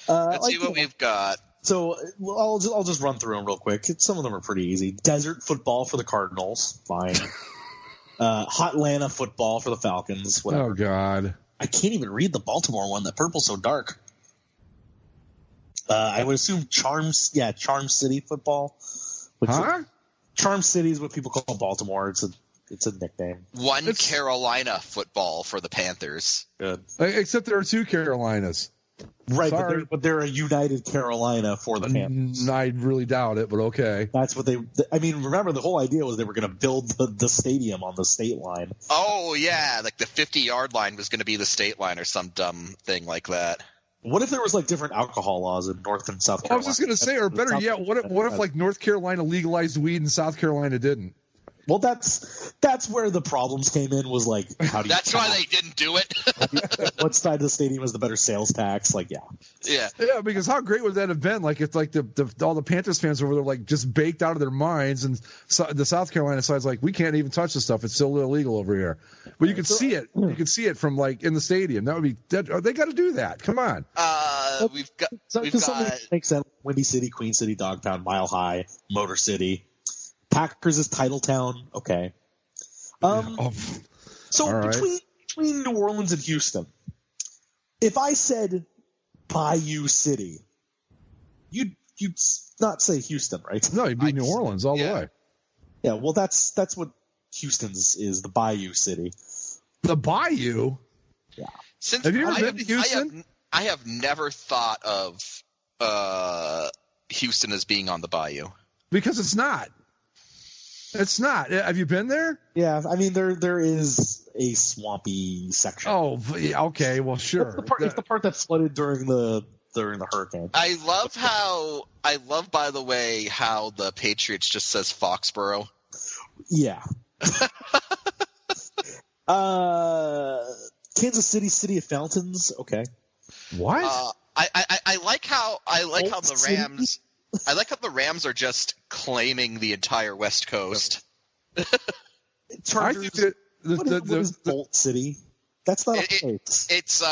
Let's see what we've got. So I'll just run through them real quick. Some of them are pretty easy. Desert football for the Cardinals, fine. Hotlanta football for the Falcons, whatever. Oh God, I can't even read the Baltimore one. That purple's so dark. I would assume Charm City football. Charm City is what people call Baltimore. It's a nickname. Carolina football for the Panthers. Good. Except there are two Carolinas. Right, but they're a united Carolina for the Panthers. I really doubt it, but okay. That's what remember the whole idea was they were going to build the stadium on the state line. Oh, yeah, like the 50-yard line was going to be the state line or some dumb thing like that. What if there was like different alcohol laws in North and South Carolina? I was just going to say, or better yet, what if like North Carolina legalized weed and South Carolina didn't? Well, that's where the problems came in. Was like, how do you? That's why they didn't do it. What side of the stadium has the better sales tax? Like, Yeah. Because how great would that have been? Like, if like all the Panthers fans over there like just baked out of their minds, and the South Carolina side's like, we can't even touch this stuff. It's still illegal over here. But you could see it. You could see it from like in the stadium. That would be. They got to do that. Come on. We've got makes sense. Windy City, Queen City, Dogtown, Mile High, Motor City. Packers is Title Town. Okay. So right. between New Orleans and Houston, if I said Bayou City, you'd not say Houston, right? No, you'd be New Orleans all the way. Yeah, well, that's what Houston's is, the Bayou City. The Bayou? Yeah. Have you ever been to Houston? I have never thought of Houston as being on the Bayou. Because it's not. It's not. Have you been there? Yeah, I mean there is a swampy section. Oh, okay. Well, sure. It's the part that flooded during the hurricane. I love, by the way, how the Patriots just says Foxborough. Yeah. Kansas City, City of Fountains. Okay. What? I like how Old the City? Rams. I like how the Rams are just claiming the entire West Coast. Chargers, I think that what is Bolt City? That's not a place. It's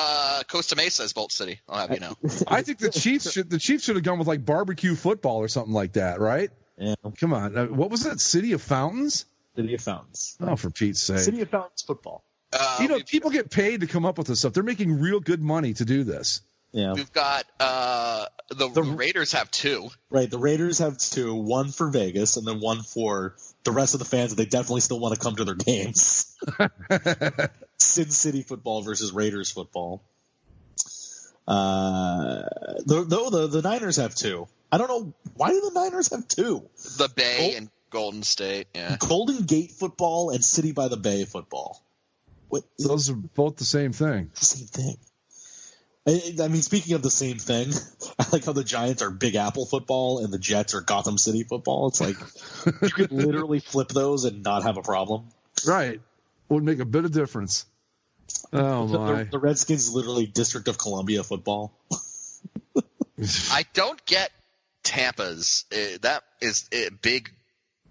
Costa Mesa is Bolt City. I'll have you know. I think the Chiefs should have gone with like barbecue football or something like that, right? Yeah. Come on. What was that? City of Fountains? City of Fountains. Oh, for Pete's sake. City of Fountains football. People get paid to come up with this stuff. They're making real good money to do this. Yeah. We've got the Raiders have two. Right. The Raiders have two, one for Vegas and then one for the rest of the fans that they definitely still want to come to their games. Sin City football versus Raiders football. The Niners have two. I don't know. Why do the Niners have two? The Bay and Golden State. Yeah. Golden Gate football and City by the Bay football. What? Those are both the same thing. Same thing. I mean, speaking of the same thing, I like how the Giants are Big Apple football and the Jets are Gotham City football. It's like you could literally flip those and not have a problem. Right. Would make a bit of difference. Oh, my. The Redskins literally District of Columbia football. I don't get Tampa's. That is Big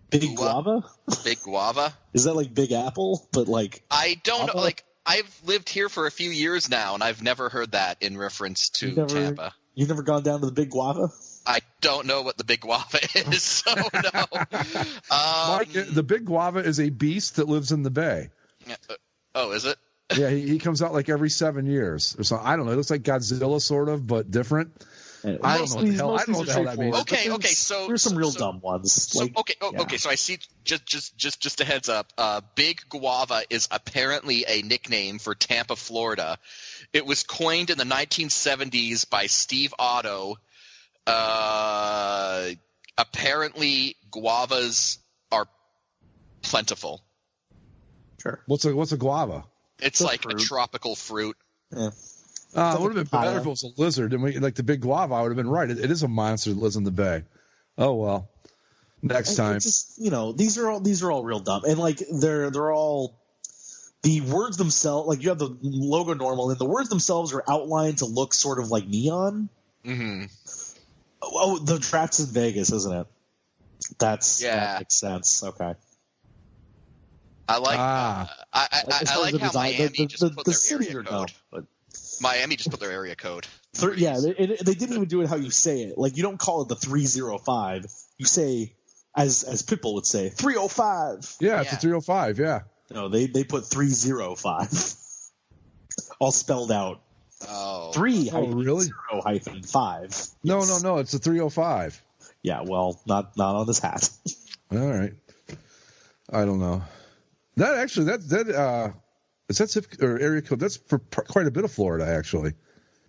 Guava? Big Guava? Is that like Big Apple? But like I don't know. Guava? Like I've lived here for a few years now, and I've never heard that in reference to Tampa. You've never gone down to the Big Guava? I don't know what the Big Guava is, so no. Mike, the Big Guava is a beast that lives in the Bay. Oh, is it? Yeah, he comes out like every 7 years or something. I don't know. It looks like Godzilla sort of, but different. I don't know what the hell. I don't know what the hell that means. Okay. So there's some real dumb ones. Okay. So I see. Just a heads up. Big Guava is apparently a nickname for Tampa, Florida. It was coined in the 1970s by Steve Otto. Apparently, guavas are plentiful. Sure. What's a guava? It's like a tropical fruit. Yeah. It would have been better if it was a lizard. And like the Big Guava, I would have been right. It is a monster that lives in the Bay. Oh well. Next time. Just, these are all real dumb, and like they're all the words themselves. Like you have the logo normal, and the words themselves are outlined to look sort of like neon. Mm-hmm. Oh, the draft's in Vegas, isn't it? That makes sense. Okay. I like. I like how Miami just put their area code. Miami just put their area code. Yeah, they didn't even do it how you say it. Like you don't call it the 305. You say, as Pitbull would say, 305. Yeah, it's a 305. Yeah. No, they put 305, all spelled out. Oh. 3 really? 0 hyphen 5. No. It's a 305. Yeah, well, not on this hat. All right. I don't know. That actually is that zip or area code? That's for quite a bit of Florida, actually.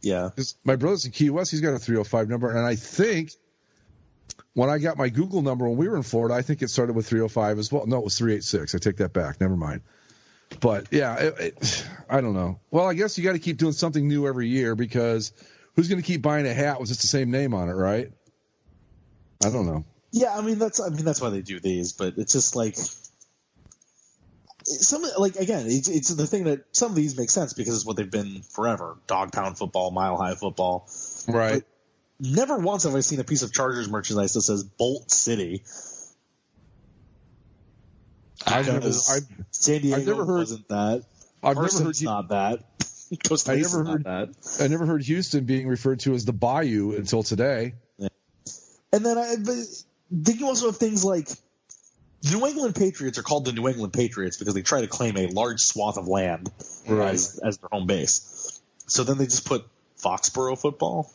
Yeah. My brother's in Key West. He's got a 305 number, and I think when I got my Google number when we were in Florida, I think it started with 305 as well. No, it was 386. I take that back. Never mind. But yeah, I don't know. Well, I guess you got to keep doing something new every year because who's going to keep buying a hat with just the same name on it, right? I don't know. Yeah, I mean that's why they do these, but it's just like some like again, it's the thing that some of these make sense because it's what they've been forever: dog pound football, mile high football. Right. But never once have I seen a piece of Chargers merchandise that says Bolt City. San Diego wasn't that. I've Parsons never heard not that. Costa Mesa's not that. I never heard Houston being referred to as the Bayou until today. Yeah. And then then you also have things like the New England Patriots are called the New England Patriots because they try to claim a large swath of land as their home base. So then they just put Foxborough football.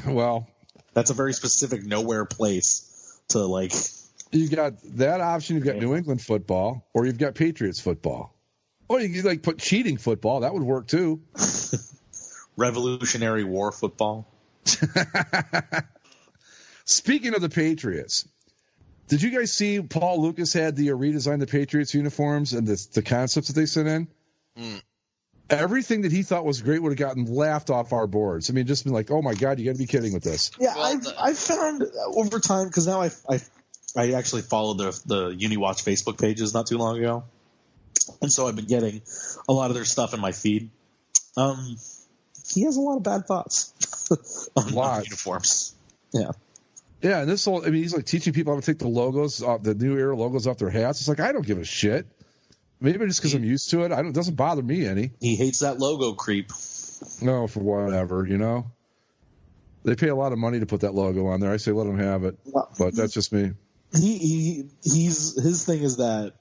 Well, that's a very specific nowhere place to like. You got that option. You've got New England football, or you've got Patriots football. Or you could like put cheating football. That would work too. Revolutionary War football. Speaking of the Patriots, did you guys see Paul Lucas had the redesigned the Patriots uniforms and the concepts that they sent in? Everything that he thought was great would have gotten laughed off our boards. I mean, just been like, oh my God, you got to be kidding with this. Yeah, I've found over time, because now I actually followed the UniWatch Facebook pages not too long ago. And so I've been getting a lot of their stuff in my feed. He has a lot of bad thoughts on uniforms. Yeah. Yeah, and this whole, I mean, he's like teaching people how to take the logos off, the new era logos off their hats. It's like, I don't give a shit. Maybe just because I'm used to it. It doesn't bother me any. He hates that logo creep. No, for whatever, you know. They pay a lot of money to put that logo on there. I say let them have it, but that's just me. His thing is that,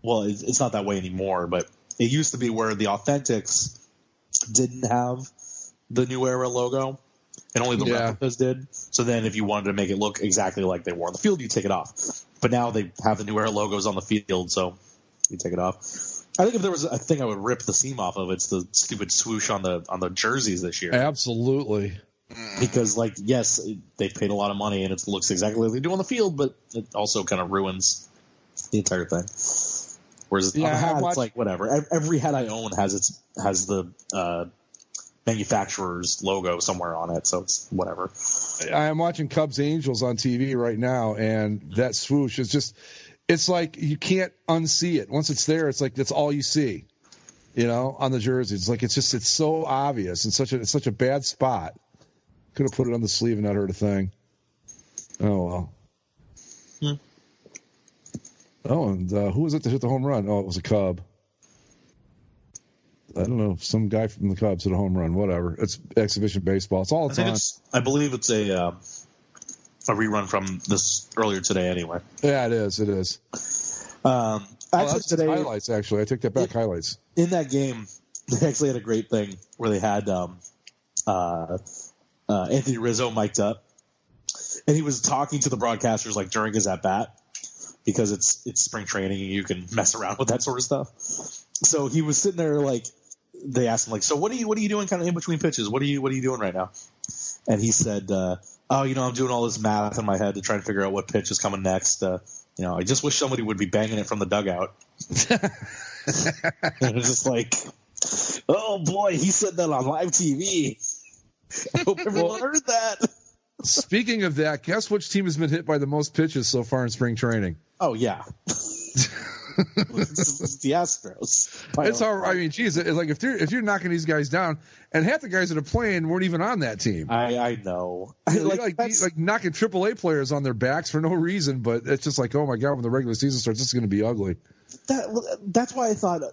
well, it's not that way anymore, but it used to be where the Authentics didn't have the New Era logo, and only the replicas did. So then if you wanted to make it look exactly like they were on the field, you take it off. But now they have the New Era logos on the field, so you take it off. I think if there was a thing I would rip the seam off of, it's the stupid swoosh on the jerseys this year. Absolutely. Because, like, yes, they've paid a lot of money and it looks exactly like they do on the field, but it also kind of ruins the entire thing. Whereas on the hat, it's like whatever. Every hat I own has the manufacturer's logo somewhere on it, so it's whatever. I am watching Cubs Angels on TV right now, and that swoosh is just. It's like you can't unsee it. Once it's there, it's like that's all you see, you know, on the jersey. It's like it's so obvious and it's such a bad spot. Could have put it on the sleeve and not hurt a thing. Oh well. Oh, and who was it that hit the home run? Oh, it was a Cub. I don't know, some guy from the Cubs hit a home run. Whatever. It's exhibition baseball. It's all it's on. I believe it's a rerun from this earlier today anyway. Yeah, it is. It is. Actually, today highlights. Actually, I take that back. Highlights in that game. They actually had a great thing where they had Anthony Rizzo mic'd up, and he was talking to the broadcasters like during his at bat because it's spring training and you can mess around with that sort of stuff. So he was sitting there like they asked him like, so what are you doing kind of in between pitches? What are you doing right now? And he said. Oh, I'm doing all this math in my head to try and figure out what pitch is coming next. I just wish somebody would be banging it from the dugout. And it's just like, oh boy, he said that on live TV. I hope everyone heard that. Speaking of that, guess which team has been hit by the most pitches so far in spring training? Oh yeah. It's the Astros. It's all right. I mean, geez, it's like if you're knocking these guys down, and half the guys that are playing weren't even on that team. I know. Like knocking AAA players on their backs for no reason, but it's just like, oh my God, when the regular season starts, this is going to be ugly. That's why I thought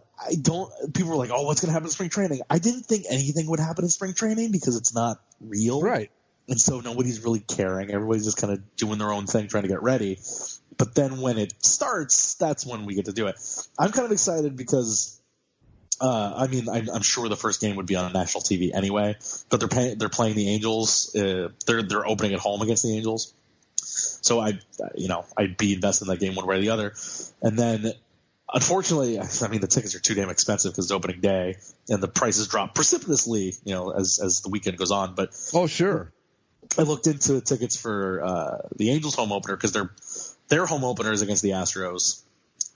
people were like, oh, what's going to happen in spring training? I didn't think anything would happen in spring training because it's not real. Right. And so nobody's really caring. Everybody's just kind of doing their own thing, trying to get ready. But then when it starts, that's when we get to do it. I'm kind of excited because, I'm sure the first game would be on national TV anyway. But they're playing the Angels. They're opening at home against the Angels. So I'd be invested in that game one way or the other. And then, unfortunately, the tickets are too damn expensive because it's opening day, and the prices drop precipitously, as the weekend goes on. But oh, sure. I looked into tickets for the Angels home opener because their home opener is against the Astros,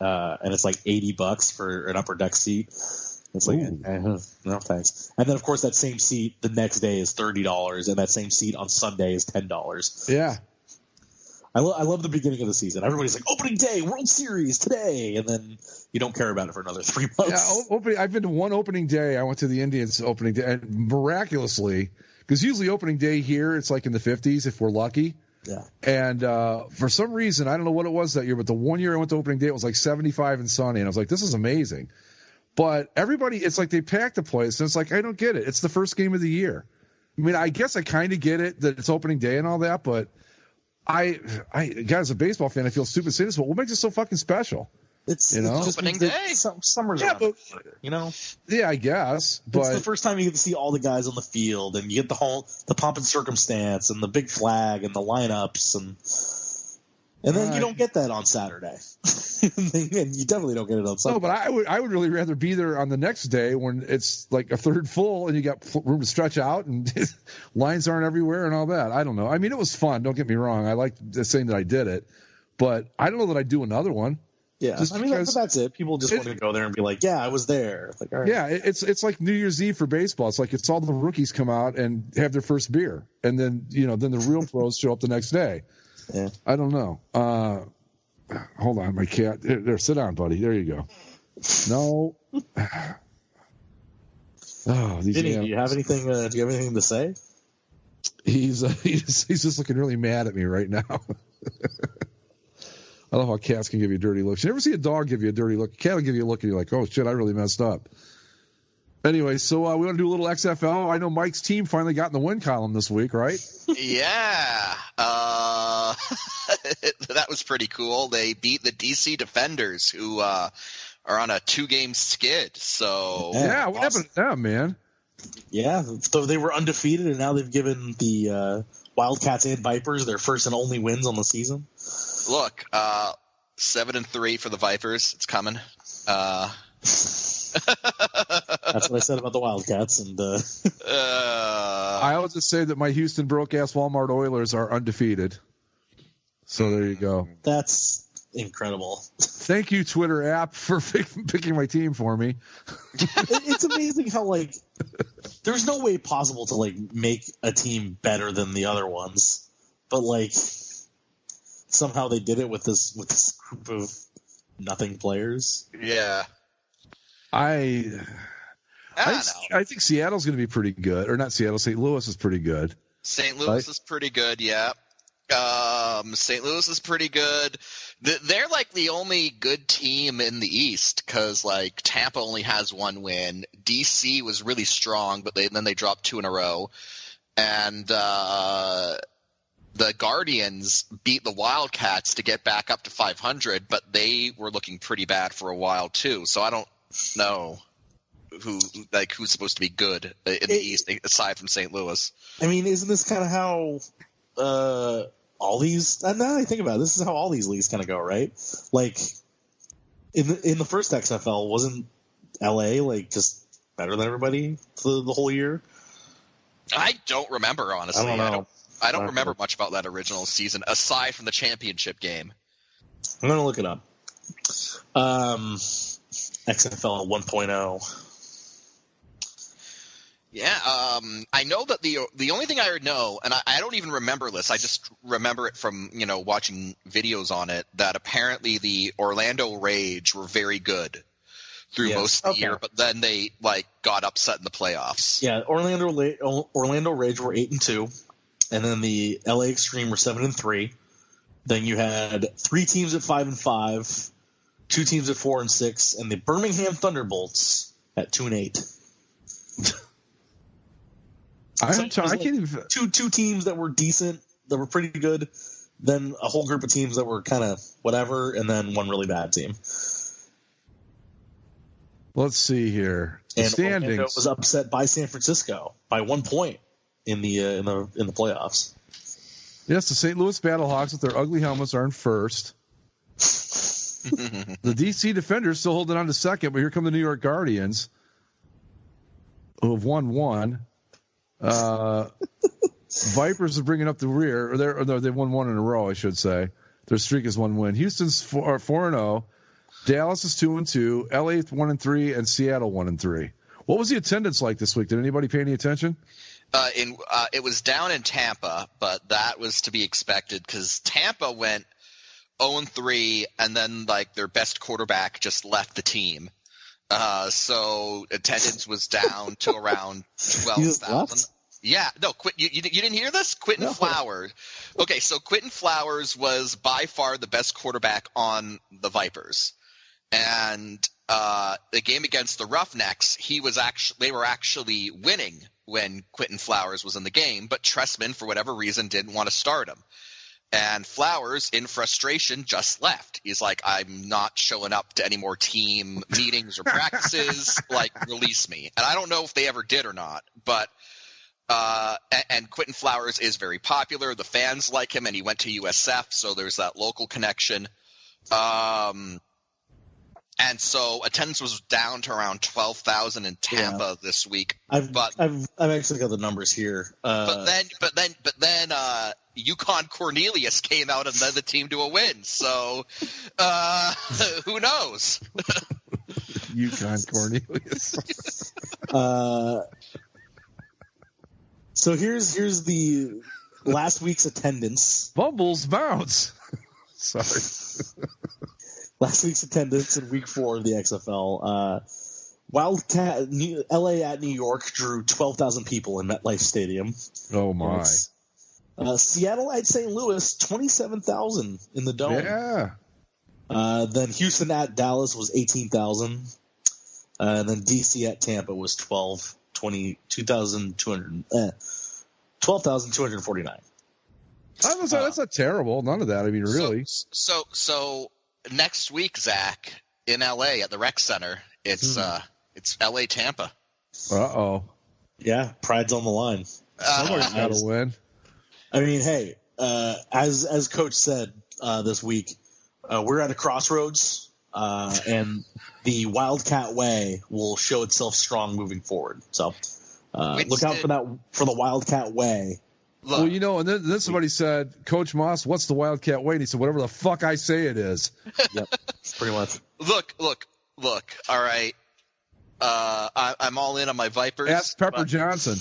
and it's like $80 for an upper deck seat. It's like, no thanks. And then of course that same seat the next day is $30, and that same seat on Sunday is $10. Yeah. I love the beginning of the season. Everybody's like, opening day, World Series today, and then you don't care about it for another 3 months. Yeah, I've been to one opening day. I went to the Indians opening day, and miraculously, because usually opening day here, it's like in the 50s if we're lucky. Yeah. And for some reason, I don't know what it was that year, but the one year I went to opening day, it was like 75 and sunny, and I was like, this is amazing. But everybody, it's like they packed the place, and it's like, I don't get it. It's the first game of the year. I mean, I guess I kind of get it that it's opening day and all that, but I as a baseball fan, I feel stupid saying this, but what makes it so fucking special? It's just opening day. Summer's but, Yeah, I guess. But it's the first time you get to see all the guys on the field, and you get the pomp and circumstance, and the big flag, and the lineups, and then you don't get that on Saturday, and you definitely don't get it on Sunday. No, but I would really rather be there on the next day when it's like a third full and you got room to stretch out and lines aren't everywhere and all that. I don't know. I mean, it was fun. Don't get me wrong. I like saying that I did it, but I don't know that I'd do another one. Yeah, I mean, that's it. People just want to go there and be like, yeah, I was there. Like, all right. Yeah, it's like New Year's Eve for baseball. It's like it's all the rookies come out and have their first beer, and then then the real pros show up the next day. Yeah. I don't know. Hold on, my cat. There, sit down, buddy. There you go. No. Oh, these Vinny, do you have anything? Do you have anything to say? He's just looking really mad at me right now. I love how cats can give you dirty looks. You never see a dog give you a dirty look. A cat will give you a look and you're like, oh shit, I really messed up. Anyway, so we want to do a little XFL. I know Mike's team finally got in the win column this week, right? Yeah. That was pretty cool. They beat the DC Defenders, who are on a 2-game skid. So yeah, what happened to them, man? Yeah, so they were undefeated, and now they've given the Wildcats and Vipers their first and only wins on the season. Look, 7-3 for the Vipers. It's coming. That's what I said about the Wildcats. And I always just say that my Houston broke-ass Walmart Oilers are undefeated. So there you go. That's incredible. Thank you, Twitter app, for picking my team for me. It's amazing how, like, there's no way possible to, like, make a team better than the other ones. But, like, somehow they did it with this group of nothing players. Yeah. I think Seattle's going to be pretty good. Or not Seattle, St. Louis is pretty good. St. Louis is pretty good, yeah. St. Louis is pretty good. They're like the only good team in the East because like Tampa only has 1 win. DC was really strong, but then they dropped 2 in a row. And the Guardians beat the Wildcats to get back up to 500, but they were looking pretty bad for a while too. So I don't know who's supposed to be good in the East aside from St. Louis. I mean, isn't this kind of how all these? Now that I think about it, this is how all these leagues kind of go, right? Like in the first XFL, wasn't LA like just better than everybody for the whole year? I don't remember, honestly. I don't know. I don't remember much about that original season aside from the championship game. I'm gonna look it up. XFL 1.0. Yeah, I know that the only thing I know, and I don't even remember this, I just remember it from, watching videos on it, that apparently the Orlando Rage were very good through most of the year, but then they, got upset in the playoffs. Yeah, Orlando Rage were 8-2, and then the LA Extreme were 7-3. Then you had 3 teams at 5-5, 2 teams at 4-6, and the Birmingham Thunderbolts at 2-8. I can't even. Two teams that were decent, that were pretty good, then a whole group of teams that were kind of whatever, and then one really bad team. Let's see here. The standings. Orlando was upset by San Francisco by 1 point in the playoffs. Yes, the St. Louis Battlehawks with their ugly helmets are in first. The DC Defenders still holding on to second, but here come the New York Guardians, who have won 1. Vipers are bringing up the rear. Or they've won 1 in a row, I should say. Their streak is 1 win. Houston's 4-0. Dallas is 2-2. LA 1-3, and Seattle 1-3. What was the attendance like this week? Did anybody pay any attention? It was down in Tampa, but that was to be expected because Tampa went 0-3, and then like their best quarterback just left the team. So attendance was down to around 12,000. Yeah, no, you didn't hear this? Quentin Flowers. Okay, so Quentin Flowers was by far the best quarterback on the Vipers, and the game against the Roughnecks, they were actually winning when Quentin Flowers was in the game, but Tressman, for whatever reason, didn't want to start him. And Flowers, in frustration, just left. He's like, I'm not showing up to any more team meetings or practices. Like, release me. And I don't know if they ever did or not, but and Quentin Flowers is very popular. The fans like him, and he went to USF, so there's that local connection. And so attendance was down to around 12,000 in Tampa this week. I've actually got the numbers here. But then Yukon Cornelius came out and led the team to a win. So who knows? Yukon Cornelius. So here's the last week's attendance. Bumbles bounce. Sorry. Last week's attendance in Week 4 of the XFL. Wildcat LA at New York drew 12,000 people in MetLife Stadium. Oh my! Seattle at St. Louis, 27,000 in the Dome. Yeah. Then Houston at Dallas was 18,000. And then DC at Tampa was 12,249. That's not terrible. None of that. I mean, really. So next week, Zach, in LA at the Rec Center, it's LA Tampa. Uh-oh. Yeah, pride's on the line. Somebody's got to win. I mean, hey, as Coach said this week, we're at a crossroads, and the Wildcat way will show itself strong moving forward. So look out for the Wildcat way. Look. Well, you know, and then somebody said, Coach Moss, what's the Wildcat way? And he said, whatever the fuck I say it is. Yep, pretty much. Look. All right. I'm all in on my Vipers. Ask Pepper Johnson.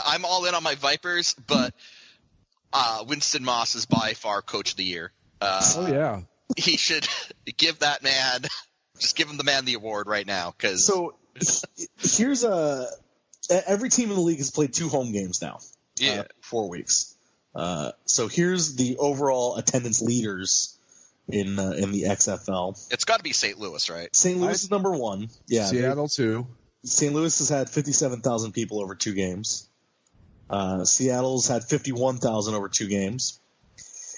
I'm all in on my Vipers, but Winston Moss is by far Coach of the Year. Oh, yeah. He should give that man – just give him the man the award right now. So here's every team in the league has played 2 home games now. Yeah. 4 weeks. So here's the overall attendance leaders in the XFL. It's got to be St. Louis, right? St. Louis is number 1. Yeah. Seattle, too. St. Louis has had 57,000 people over 2 games. Seattle's had 51,000 over 2 games.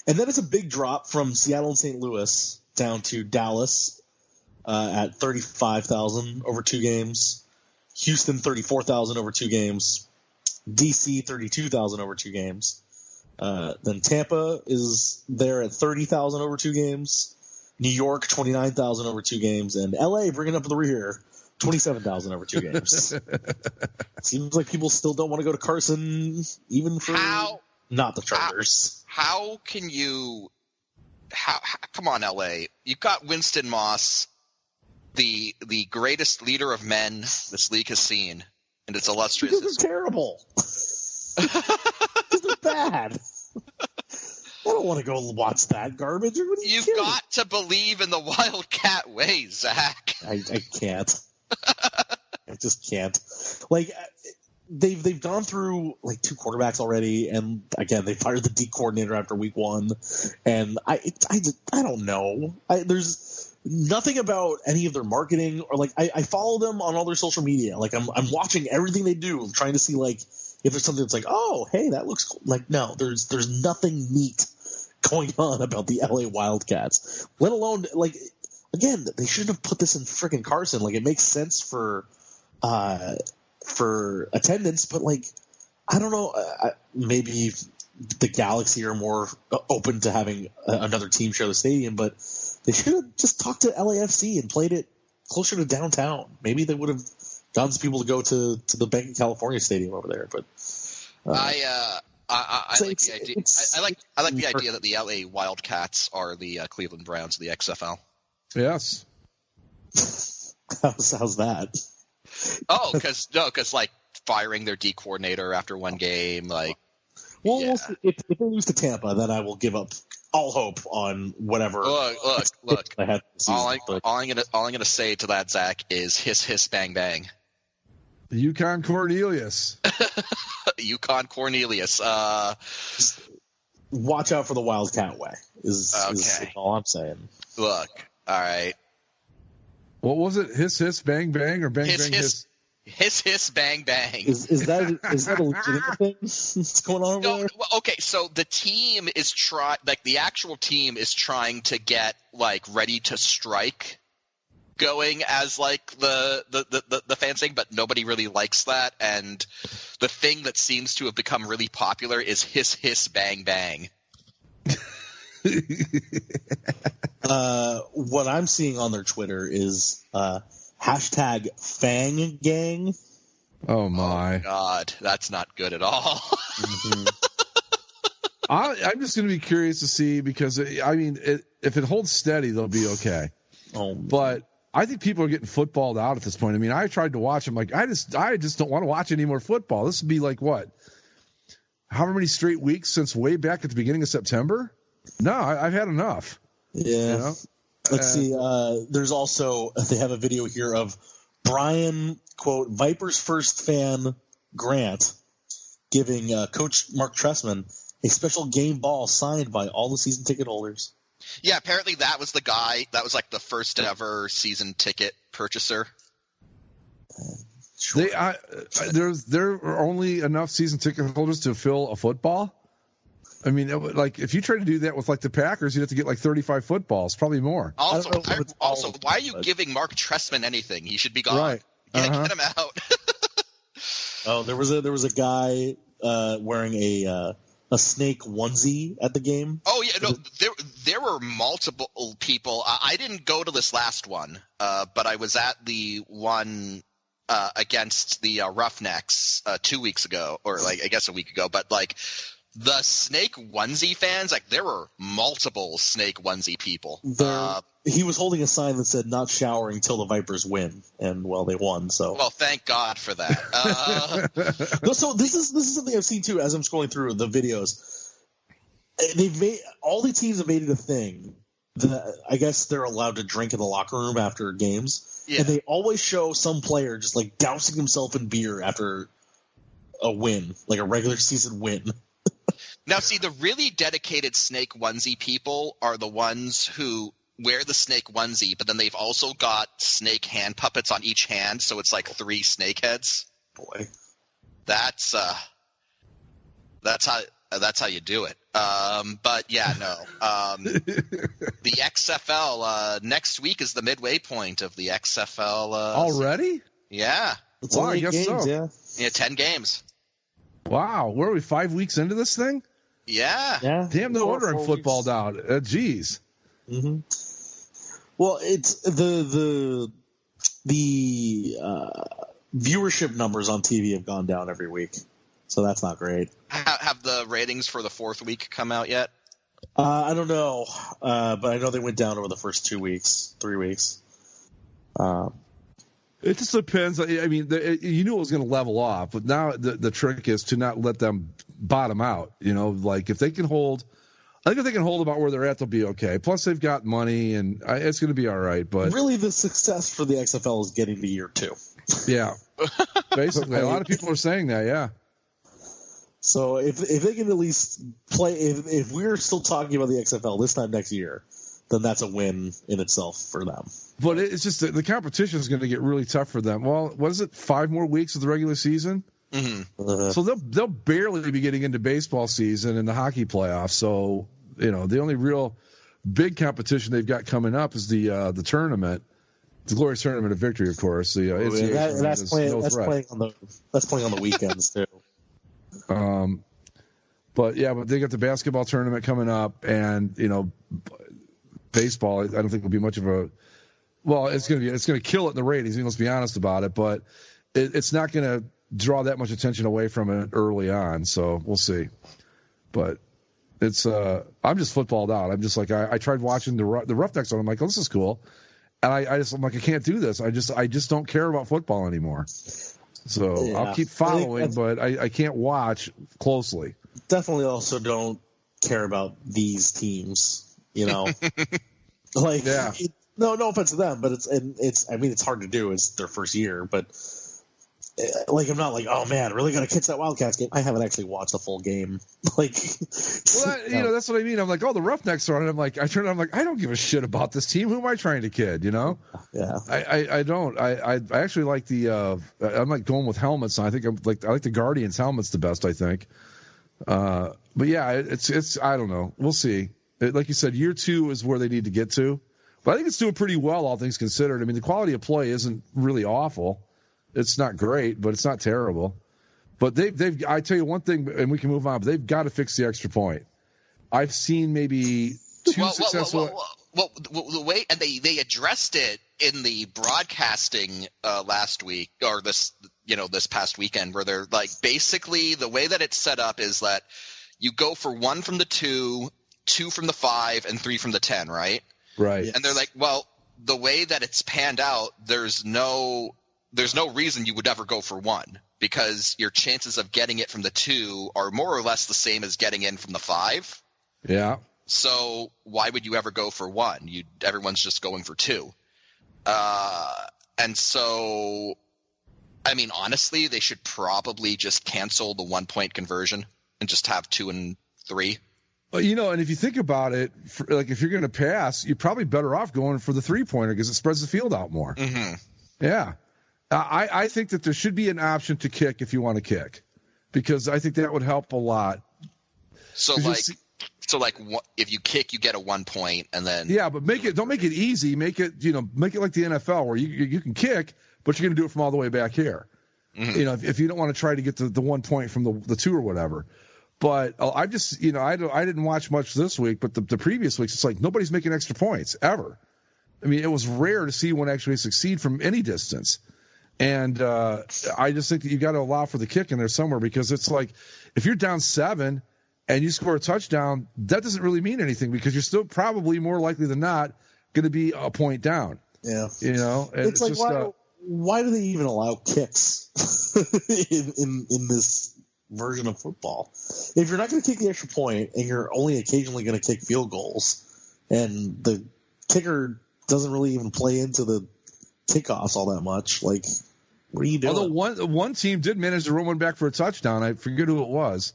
And then it's a big drop from Seattle and St. Louis down to Dallas at 35,000 over 2 games. Houston, 34,000 over 2 games. DC, 32,000 over 2 games. Then Tampa is there at 30,000 over 2 games. New York, 29,000 over 2 games. And LA, bringing up the rear, 27,000 over 2 games. Seems like people still don't want to go to Carson, even for not the Chargers. How can you – come on, LA. You've got Winston Moss, the greatest leader of men this league has seen. And it's illustrious. Because they're terrible. Because they're bad. I don't want to go watch that garbage. You've got to believe in the Wildcat way, Zach. I can't. I just can't. Like, they've gone through like 2 quarterbacks already, and again they fired the D coordinator after week 1, and I don't know. There's nothing about any of their marketing, or like I follow them on all their social media. Like I'm watching everything they do. I'm trying to see like if there's something that's like, oh, hey, that looks cool. Like, no, there's nothing neat going on about the LA Wildcats. Let alone like, again, they shouldn't have put this in freaking Carson. Like, it makes sense for attendance, but like, I don't know. Maybe the Galaxy are more open to having another team share the stadium, but they should have just talked to LAFC and played it closer to downtown. Maybe they would have gotten some people to go to the Bank of California Stadium over there. But I like the idea. I like the idea that the LA Wildcats are the Cleveland Browns of the XFL. Yes. How's that? Oh, because like firing their D coordinator after one game. Like, well, yeah. we'll see. If they lose to Tampa, then I will give up all hope on whatever. Look. I had this season, All I'm gonna say to that, Zach, is hiss bang bang. UConn Cornelius. UConn Cornelius. Watch out for the Wildcat way. Is all I'm saying. Look, all right. What was it? Hiss bang bang or bang bang hiss? Hiss bang bang. Is that a legitimate thing that's going on over there? Well, okay, so the team is the actual team is trying to get like ready to strike going as like the fan thing, but nobody really likes that. And the thing that seems to have become really popular is hiss bang bang. What I'm seeing on their Twitter is hashtag Fang Gang. Oh my God, that's not good at all. Mm-hmm. I'm just going to be curious to see because if it holds steady, they'll be okay. Oh, but I think people are getting footballed out at this point. I mean, I tried to watch them. Like, I just don't want to watch any more football. This would be like what? However many straight weeks since way back at the beginning of September? No, I've had enough. Yeah. You know? Let's see. There's also they have a video here of Brian, quote, Vipers first fan Grant giving Coach Mark Trestman a special game ball signed by all the season ticket holders. Yeah, apparently that was the guy that was like the first ever season ticket purchaser. Sure. There are only enough season ticket holders to fill a football. I mean, like if you try to do that with like the Packers, you'd have to get like 35 footballs, probably more. Also, why are you giving Mark Trestman anything? He should be gone. Right. Get him out. Oh, there was a guy wearing a snake onesie at the game. Oh yeah, no, there were multiple people. I didn't go to this last one, but I was at the one against the Roughnecks 2 weeks ago, or like I guess a week ago. But like the snake onesie fans, like there were multiple snake onesie people. He was holding a sign that said "Not showering till the Vipers win," and well, they won. So well, thank God for that. No, so this is something I've seen too as I'm scrolling through the videos. They've made all the teams have made it a thing that I guess they're allowed to drink in the locker room after games, and they always show some player just like dousing himself in beer after a win, like a regular season win. Now, see, the really dedicated snake onesie people are the ones who wear the snake onesie, but then they've also got snake hand puppets on each hand, so it's like 3 snake heads. Boy, that's how you do it. But yeah, no. The XFL next week is the midway point of the XFL. Already? Yeah. it's Well, only I guess 8 games, so. Yeah, 10 games. Wow, where are we? 5 weeks into this thing? Yeah. Yeah. Damn, no wonder I'm 4 footballed weeks. out. Geez. Mm-hmm. Well, it's the viewership numbers on TV have gone down every week, so that's not great. Have the ratings for the 4th week come out yet? I don't know, but I know they went down over the first 3 weeks. It just depends. I mean, you knew it was going to level off, but now the trick is to not let them bottom out. You know, like if they can hold, I think if they can hold about where they're at, they'll be okay. Plus, they've got money, and it's going to be all right. But really, the success for the XFL is getting to year 2. yeah, basically, a lot of people are saying that. Yeah. So if they can at least play, if we're still talking about the XFL this time next year, then that's a win in itself for them. But it's just the competition is going to get really tough for them. Well, what is it? 5 more weeks of the regular season? Mm-hmm. So they'll barely be getting into baseball season and the hockey playoffs. So, you know, the only real big competition they've got coming up is the tournament, the Glorious Tournament of Victory, of course. The NCAA that's playing on the weekends too. But they got the basketball tournament coming up, and you know, baseball. I don't think will be much of a. Well, it's going to kill it in the ratings. Let's be honest about it, but it's not going to draw that much attention away from it early on. So we'll see. But it's I'm just footballed out. I'm just like I tried watching the Roughnecks one. I'm like, oh, this is cool, and I'm like, I can't do this. I just don't care about football anymore. So Yeah. I'll keep following, but I can't watch closely. Definitely also don't care about these teams, like, Yeah. no offense to them, but it's hard to do. It's their first year, but like, I'm not like, oh man, really gonna catch that Wildcats game. I haven't actually watched the full game. Like, Well, that's what I mean. I'm like, oh, the Roughnecks are on it. I'm like, I don't give a shit about this team. Who am I trying to kid? Yeah. I don't. I actually like the. I'm like going with helmets. And I think I like the Guardians helmets the best. I think. But yeah, it's I don't know. We'll see. Like you said, year 2 is where they need to get to. But I think it's doing pretty well, all things considered. I mean, the quality of play isn't really awful. It's not great, but it's not terrible. But they've I tell you one thing, and we can move on, but they've got to fix the extra point. I've seen maybe 2 successful. Well, the way, and they addressed it in the broadcasting last week, or this past weekend, where they're like, basically the way that it's set up is that you go for 1 from the 2, 2 from the 5, and 3 from the 10, right? Right. Yeah. And they're like, well, the way that it's panned out, there's no reason you would ever go for 1, because your chances of getting it from the 2 are more or less the same as getting in from the 5. Yeah. So why would you ever go for 1? Everyone's just going for 2. And so, I mean, honestly, they should probably just cancel the 1-point conversion and just have 2 and 3. Well, and if you think about it, like if you're going to pass, you're probably better off going for the 3-pointer because it spreads the field out more. Mm-hmm. Yeah. I think that there should be an option to kick if you want to kick, because I think that would help a lot. So if you kick, you get a 1 point, and then yeah, but don't make it easy. Make it like the NFL where you can kick, but you're going to do it from all the way back here. Mm-hmm. If you don't want to try to get the 1 point from the 2 or whatever. But I just I didn't watch much this week, but the previous weeks it's like nobody's making extra points ever. I mean, it was rare to see one actually succeed from any distance. And I just think that you got to allow for the kick in there somewhere, because it's like if you're down 7 and you score a touchdown, that doesn't really mean anything because you're still probably more likely than not going to be a point down. Yeah. And it's like, just, why do they even allow kicks in this version of football? If you're not going to kick the extra point and you're only occasionally going to kick field goals, and the kicker doesn't really even play into the kickoffs all that much, like, what are you doing? Although one team did manage to run one back for a touchdown. I forget who it was.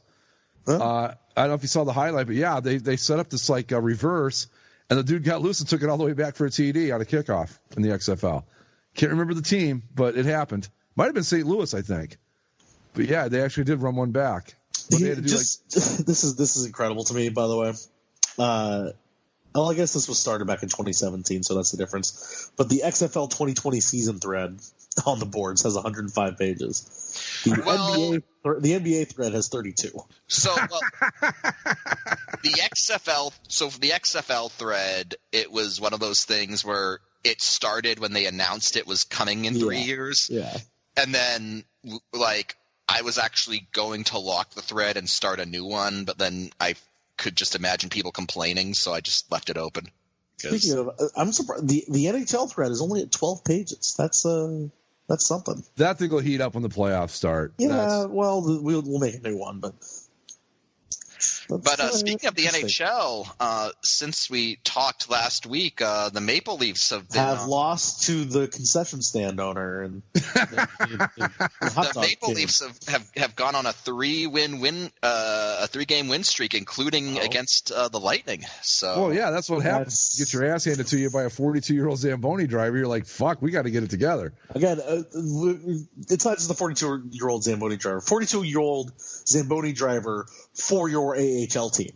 Huh? I don't know if you saw the highlight, but yeah, they set up this like reverse, and the dude got loose and took it all the way back for a TD on a kickoff in the XFL. Can't remember the team, but it happened. Might have been St. Louis, I think. But yeah, they actually did run one back. But they had to do this is incredible to me, by the way. Well, I guess this was started back in 2017, so that's the difference. But the XFL 2020 season thread on the boards has 105 pages. The NBA thread has 32. So the XFL thread, it was one of those things where it started when they announced it was coming in 3 years. Yeah. And then like I was actually going to lock the thread and start a new one, but then I could just imagine people complaining, so I just left it open. Speaking of, I'm surprised the NHL thread is only at 12 pages. That's something. That thing will heat up when the playoffs start. Yeah, we'll make a new one, but. Speaking of the NHL, since we talked last week, the Maple Leafs have lost to the concession stand owner, and the Maple Leafs have gone on a 3-game win streak, including against the Lightning. So, well, yeah, that's what happens. You get your ass handed to you by a 42-year-old Zamboni driver. You're like, fuck, we got to get it together. Again, it's not just the 42-year-old Zamboni driver. 42-year-old Zamboni driver for your AHL team.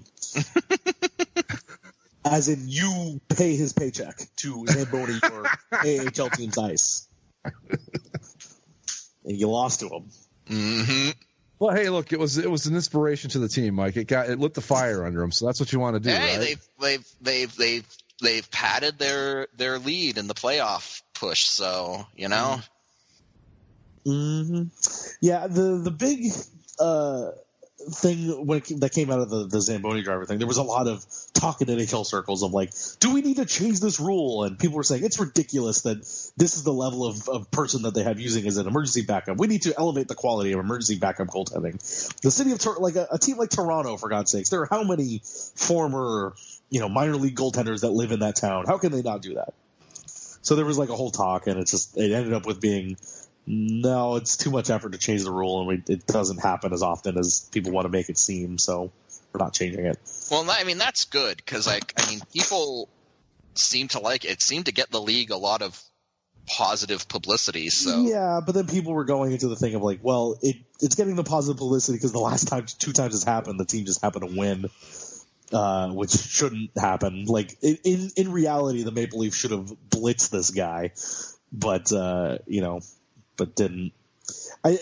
As in, you pay his paycheck to Zamboni your AHL team's ice. And you lost to him. Mm-hmm. Well, hey, look, it was an inspiration to the team, Mike. It lit the fire under them, so that's what you want to do, right? They've padded their lead in the playoff push, so Mm-hmm. Yeah, the big thing that came out of the Zamboni driver thing, there was a lot of talk in NHL circles of like, do we need to change this rule? And people were saying it's ridiculous that this is the level of person that they have using as an emergency backup. We need to elevate the quality of emergency backup goaltending. The city of like a team like Toronto, for God's sakes, there are how many former minor league goaltenders that live in that town? How can they not do that? So there was like a whole talk, and it ended up with being, no, it's too much effort to change the rule, and it doesn't happen as often as people want to make it seem, so we're not changing it. Well, I mean, that's good, because, people seem to like it. It seemed to get the league a lot of positive publicity, so... Yeah, but then people were going into the thing of like, well, it's getting the positive publicity because the last two times it's happened, the team just happened to win, which shouldn't happen. Like, in reality, the Maple Leafs should have blitzed this guy, but, but didn't. I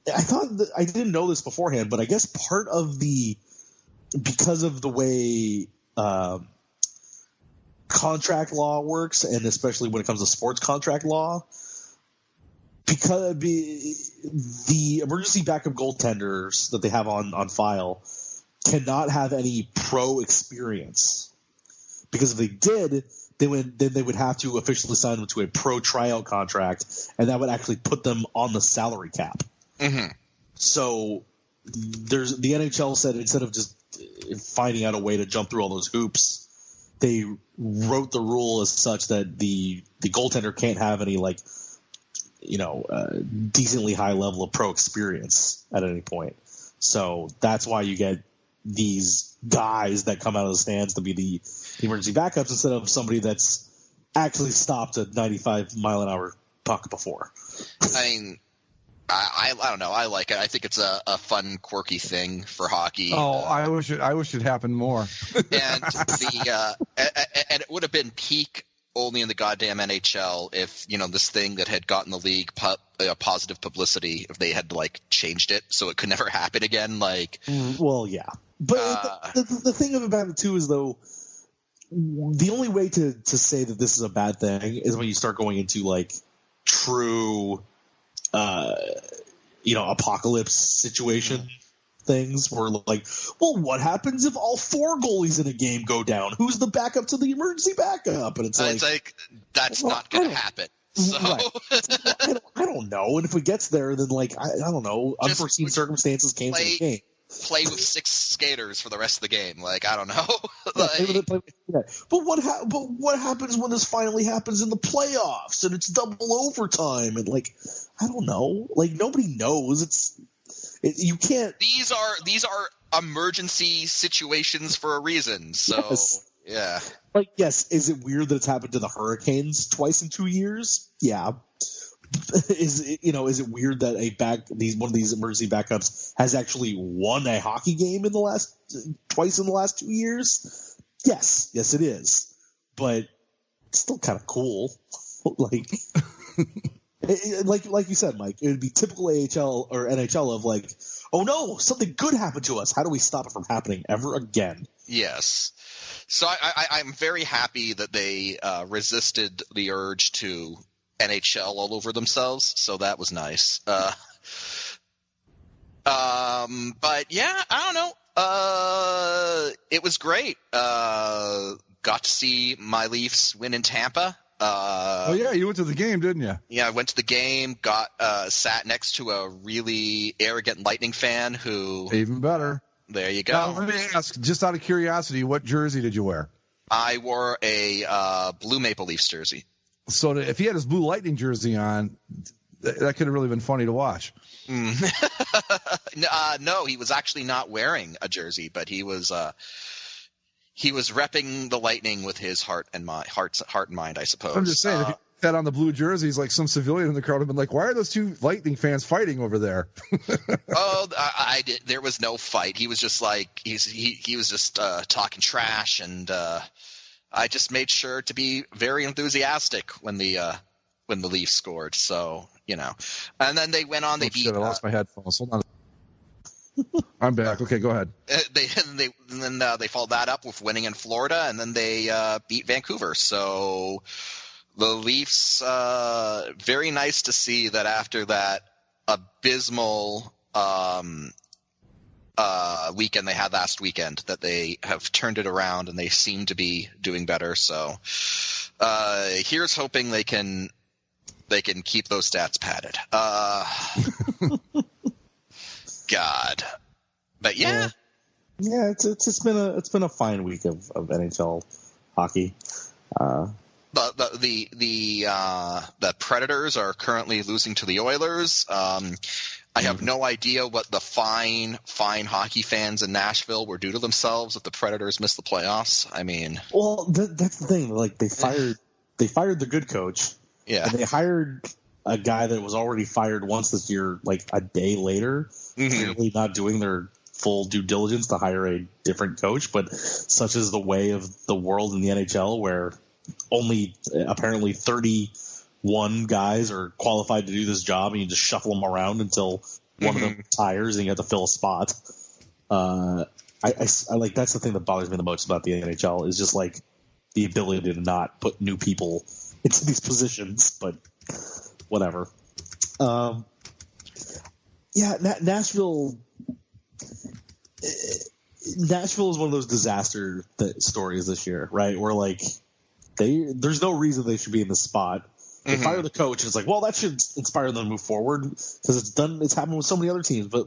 thought I didn't know this beforehand, but I guess part of because of the way contract law works, and especially when it comes to sports contract law, because the emergency backup goaltenders that they have on file cannot have any pro experience, because if they did, then they would have to officially sign them to a pro tryout contract, and that would actually put them on the salary cap. Mm-hmm. So the NHL said instead of just finding out a way to jump through all those hoops, they wrote the rule as such that the goaltender can't have any decently high level of pro experience at any point. So that's why you get these guys that come out of the stands to be the emergency backups instead of somebody that's actually stopped a 95-mile-an-hour puck before. I mean, I don't know. I like it. I think it's a fun, quirky thing for hockey. Oh, I wish it happened more. And and it would have been peak only in the goddamn NHL if this thing that had gotten the league positive publicity, if they had changed it so it could never happen again. Well, yeah, but the thing about it too is though, the only way to say that this is a bad thing is when you start going into true apocalypse situation things where well, what happens if all four goalies in a game go down? Who's the backup to the emergency backup? And it's that's not going to happen. So right. I don't know. And if it gets there, then I don't know, unforeseen circumstances came to the game. Play with 6 skaters for the rest of the game. I don't know. But what happens when this finally happens in the playoffs and it's double overtime and I don't know. Nobody knows. You can't. These are emergency situations for a reason. So yes. Yeah. Yes, is it weird that it's happened to the Hurricanes twice in 2 years? Yeah. Is it weird that one of these emergency backups has actually won a hockey game twice in the last 2 years? Yes, it is. But it's still kind of cool. Like you said, Mike, it would be typical AHL or NHL of oh no, something good happened to us. How do we stop it from happening ever again? Yes. So I'm very happy that they resisted the urge to NHL all over themselves, so that was nice. But yeah, I don't know. It was great. Got to see my Leafs win in Tampa. Oh yeah, you went to the game, didn't you? Yeah, I went to the game. Sat next to a really arrogant Lightning fan who. Even better. There you go. Now, let me ask, just out of curiosity, what jersey did you wear? I wore a blue Maple Leafs jersey. So if he had his blue Lightning jersey on, that could have really been funny to watch. No, he was actually not wearing a jersey, but he was repping the Lightning with his heart and mind, I suppose. I'm just saying, if he had on the blue jerseys, some civilian in the crowd would have been like, "Why are those two Lightning fans fighting over there?" I did. There was no fight. He was just he was just talking trash, and I just made sure to be very enthusiastic when the Leafs scored. So and then they went on. They beat. I lost my headphones. Hold on. I'm back. Okay, go ahead. They followed that up with winning in Florida, and then they beat Vancouver. So the Leafs, very nice to see that after that abysmal weekend they had last weekend that they have turned it around and they seem to be doing better. So here's hoping they can keep those stats padded. God, but yeah, it's been a fine week of NHL hockey. The Predators are currently losing to the Oilers. I have no idea what the fine hockey fans in Nashville were due to themselves if the Predators missed the playoffs. I mean, well, that's the thing. Like they fired the good coach. Yeah, and they hired a guy that was already fired once this year, like a day later, clearly not doing their full due diligence to hire a different coach. But such is the way of the world in the NHL, where only apparently 31 guys are qualified to do this job, and you just shuffle them around until one of them retires, and you have to fill a spot. I like that's the thing that bothers me the most about the NHL is just like the ability to not put new people into these positions, but whatever. Nashville is one of those disaster stories this year, right? Where like there's no reason they should be in this spot. They fire the coach, and it's like, well, that should inspire them to move forward because it's happened with so many other teams. But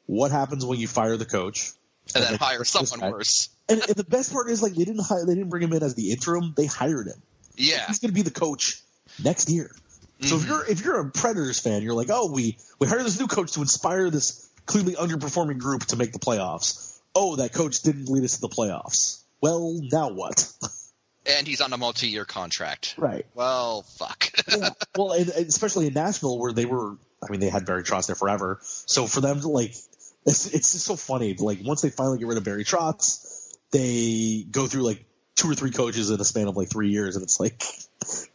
what happens when you fire the coach and then hire someone worse? And the best part is like they didn't bring him in as the interim; they hired him. Yeah, he's going to be the coach next year. So if you're a Predators fan, you're like, oh, we hired this new coach to inspire this clearly underperforming group to make the playoffs. Oh, that coach didn't lead us to the playoffs. Well, now what? And he's on a multi-year contract. Right. Well, fuck. Yeah. Well, and especially in Nashville where they had Barry Trotz there forever. So for them to like, it's just so funny. Like once they finally get rid of Barry Trotz, they go through like 2 or 3 coaches in a span of like 3 years, and it's like,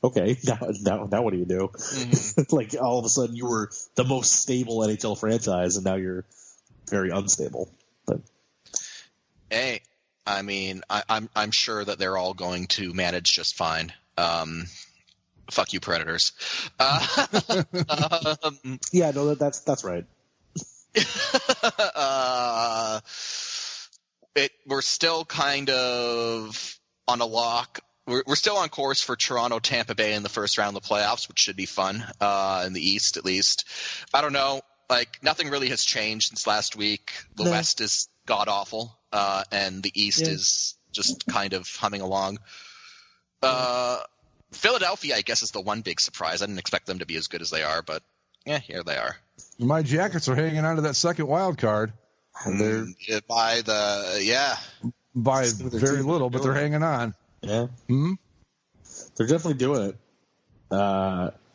okay, now what do you do? Like all of a sudden you were the most stable NHL franchise, and now you're very unstable. But hey, I mean, I'm sure that they're all going to manage just fine. Fuck you, Predators. Yeah, no, that's right. We're still kind of on a lock. We're still on course for Toronto, Tampa Bay in the first round of the playoffs, which should be fun in the East at least. I don't know. Like nothing really has changed since last week. The West is god awful, and the East is just kind of humming along. Philadelphia, I guess, is the one big surprise. I didn't expect them to be as good as they are, but yeah, here they are. My Jackets are hanging on to that second wild card. By very little, but they're hanging on. Yeah. They're definitely doing it.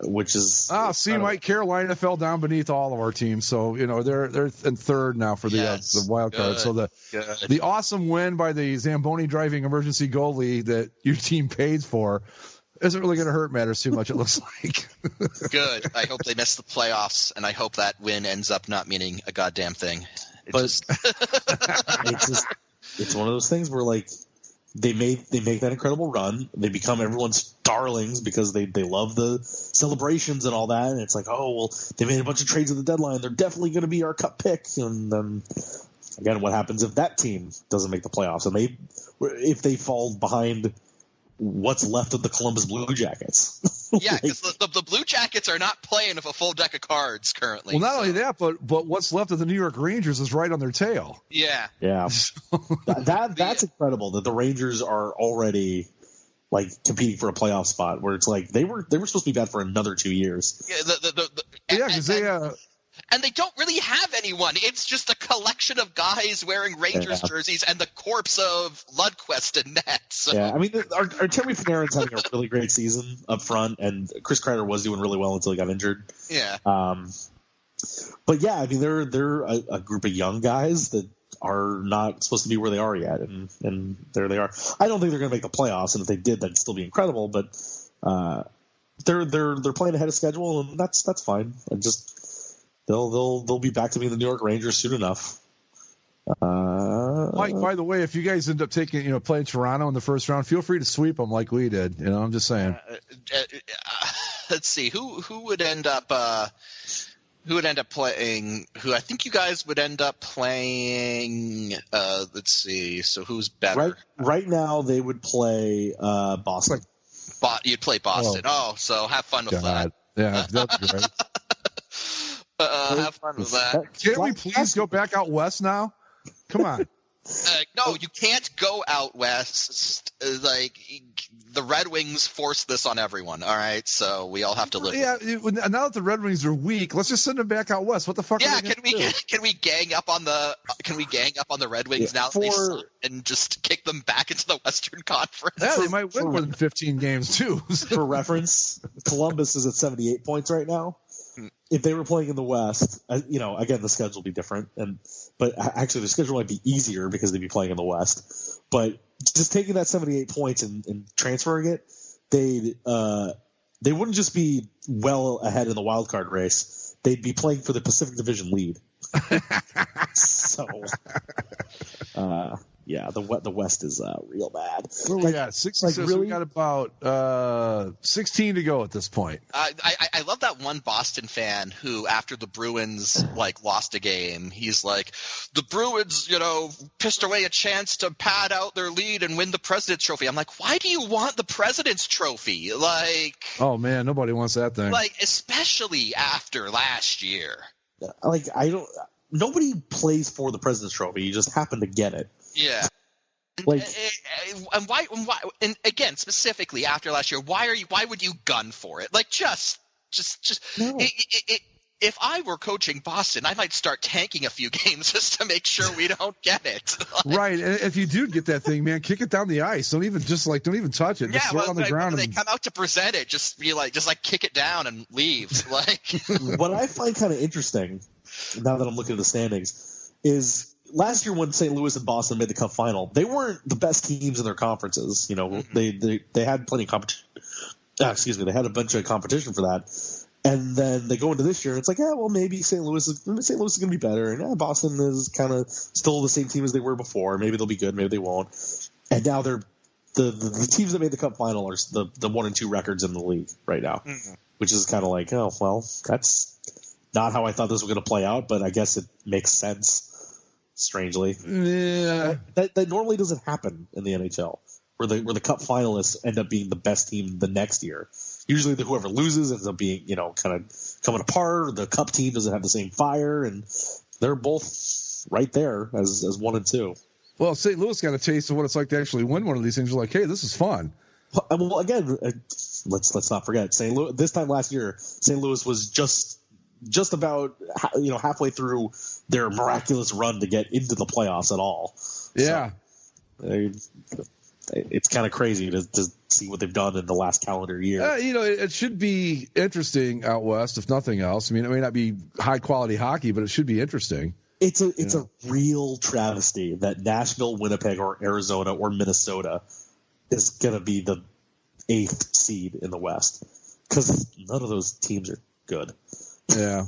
Which is Mike, Carolina fell down beneath all of our teams, so they're in third now for the wild card. So the awesome win by the Zamboni driving emergency goalie that your team paid for isn't really going to hurt matters too much. It looks like. Good. I hope they miss the playoffs, and I hope that win ends up not meaning a goddamn thing. It's one of those things where like. They make that incredible run. They become everyone's darlings because they love the celebrations and all that. And it's like, oh, well, they made a bunch of trades at the deadline. They're definitely going to be our cup pick. And then, again, what happens if that team doesn't make the playoffs? And if they fall behind what's left of the Columbus Blue Jackets. Yeah, because the Blue Jackets are not playing with a full deck of cards currently. Well, not only that, but what's left of the New York Rangers is right on their tail. Yeah. Yeah. That's incredible that the Rangers are already like competing for a playoff spot where it's like they were supposed to be bad for another 2 years. Yeah, and they don't really have anyone. It's just a collection of guys wearing Rangers jerseys and the corpse of Lundqvist and net. So. Yeah, I mean, Artemi Panarin's having a really great season up front, and Chris Kreider was doing really well until he got injured. Yeah. But yeah, I mean, they're a group of young guys that are not supposed to be where they are yet, and there they are. I don't think they're going to make the playoffs, and if they did, that'd still be incredible. But they're playing ahead of schedule, and that's fine. And just. They'll be back to being the New York Rangers soon enough. Mike, by the way, if you guys end up playing Toronto in the first round, feel free to sweep them like we did. I'm just saying. Let's see who would end up. Who would end up playing? Who I think you guys would end up playing. Let's see. So who's better? Right now, they would play Boston. You'd play Boston. Oh, so have fun with that. Yeah, that's great. Have fun with that. Can't we please go back out west now? Come on. No, you can't go out west. Like the Red Wings force this on everyone. All right, so we all have to live. Yeah, now that the Red Wings are weak, let's just send them back out west. What the fuck? Yeah, can we gang up on the Red Wings now and just kick them back into the Western Conference? Yeah, they might win more than 15 games too. For reference, Columbus is at 78 points right now. If they were playing in the West, again, the schedule would be different, but actually the schedule might be easier because they'd be playing in the West. But just taking that 78 points and transferring it, they wouldn't just be well ahead in the wild card race. They'd be playing for the Pacific Division lead. So, yeah, the West is real bad. Where we got 66. Really? We got about 16 to go at this point. I love that one Boston fan who, after the Bruins lost a game, he's like, the Bruins, pissed away a chance to pad out their lead and win the President's Trophy. I'm like, why do you want the President's Trophy? Oh man, nobody wants that thing. Especially after last year. Nobody plays for the President's Trophy. You just happen to get it. Yeah. And why? And again, specifically after last year, why would you gun for it? Just. No. If I were coaching Boston, I might start tanking a few games just to make sure we don't get it. Right. And if you do get that thing, man, kick it down the ice. Don't even touch it. Just throw it on the ground. When they come out to present it, just be kick it down and leave. What I find kind of interesting, now that I'm looking at the standings, is last year when St. Louis and Boston made the Cup final, they weren't the best teams in their conferences. They had plenty of competition. They had a bunch of competition for that. And then they go into this year, and it's like, yeah, well, maybe St. Louis is going to be better, and Boston is kind of still the same team as they were before. Maybe they'll be good, maybe they won't. And now they're the teams that made the Cup final are the 1-2 records in the league right now, which is kind of like, oh, well, that's not how I thought this was going to play out, but I guess it makes sense. Strangely, yeah, that normally doesn't happen in the NHL, where the Cup finalists end up being the best team the next year. Usually, whoever loses ends up being, kind of coming apart. The Cup team doesn't have the same fire, and they're both right there as 1 and 2. Well, St. Louis got a taste of what it's like to actually win one of these things. You're like, hey, this is fun. Well, again, let's not forget St. Louis. This time last year, St. Louis was just about halfway through their miraculous run to get into the playoffs at all. Yeah. So, it's kind of crazy to see what they've done in the last calendar year. It should be interesting out west, if nothing else. I mean, it may not be high quality hockey, but it should be interesting. It's a real travesty that Nashville, Winnipeg, or Arizona or Minnesota is going to be the 8th seed in the West, because none of those teams are good. Yeah.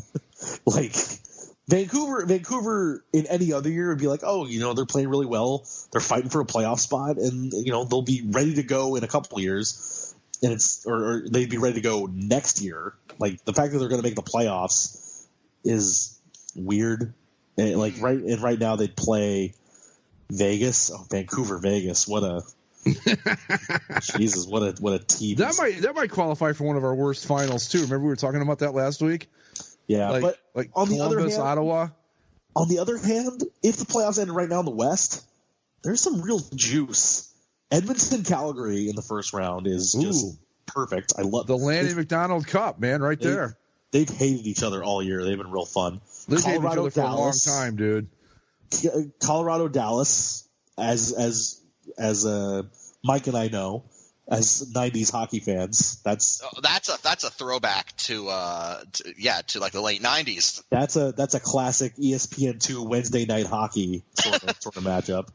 Vancouver in any other year would be like, oh, they're playing really well. They're fighting for a playoff spot, and they'll be ready to go in a couple of years, and or they'd be ready to go next year. The fact that they're going to make the playoffs is weird. And right now they'd play Vegas. Oh, Vancouver, Vegas. What a Jesus! What a team. That might qualify for one of our worst finals too. Remember we were talking about that last week. Yeah, but on Columbus, the other hand, Ottawa. On the other hand, if the playoffs ended right now in the West, there's some real juice. Edmonton, Calgary in the first round is just perfect. I love the Lanny McDonald Cup, man, right there. They've hated each other all year. They've been real fun. They've hated each other for a long time, dude. Colorado, Dallas, as Mike and I know, as 90s hockey fans, that's a throwback to the late 90s. That's a classic ESPN2 Wednesday night hockey sort of matchup.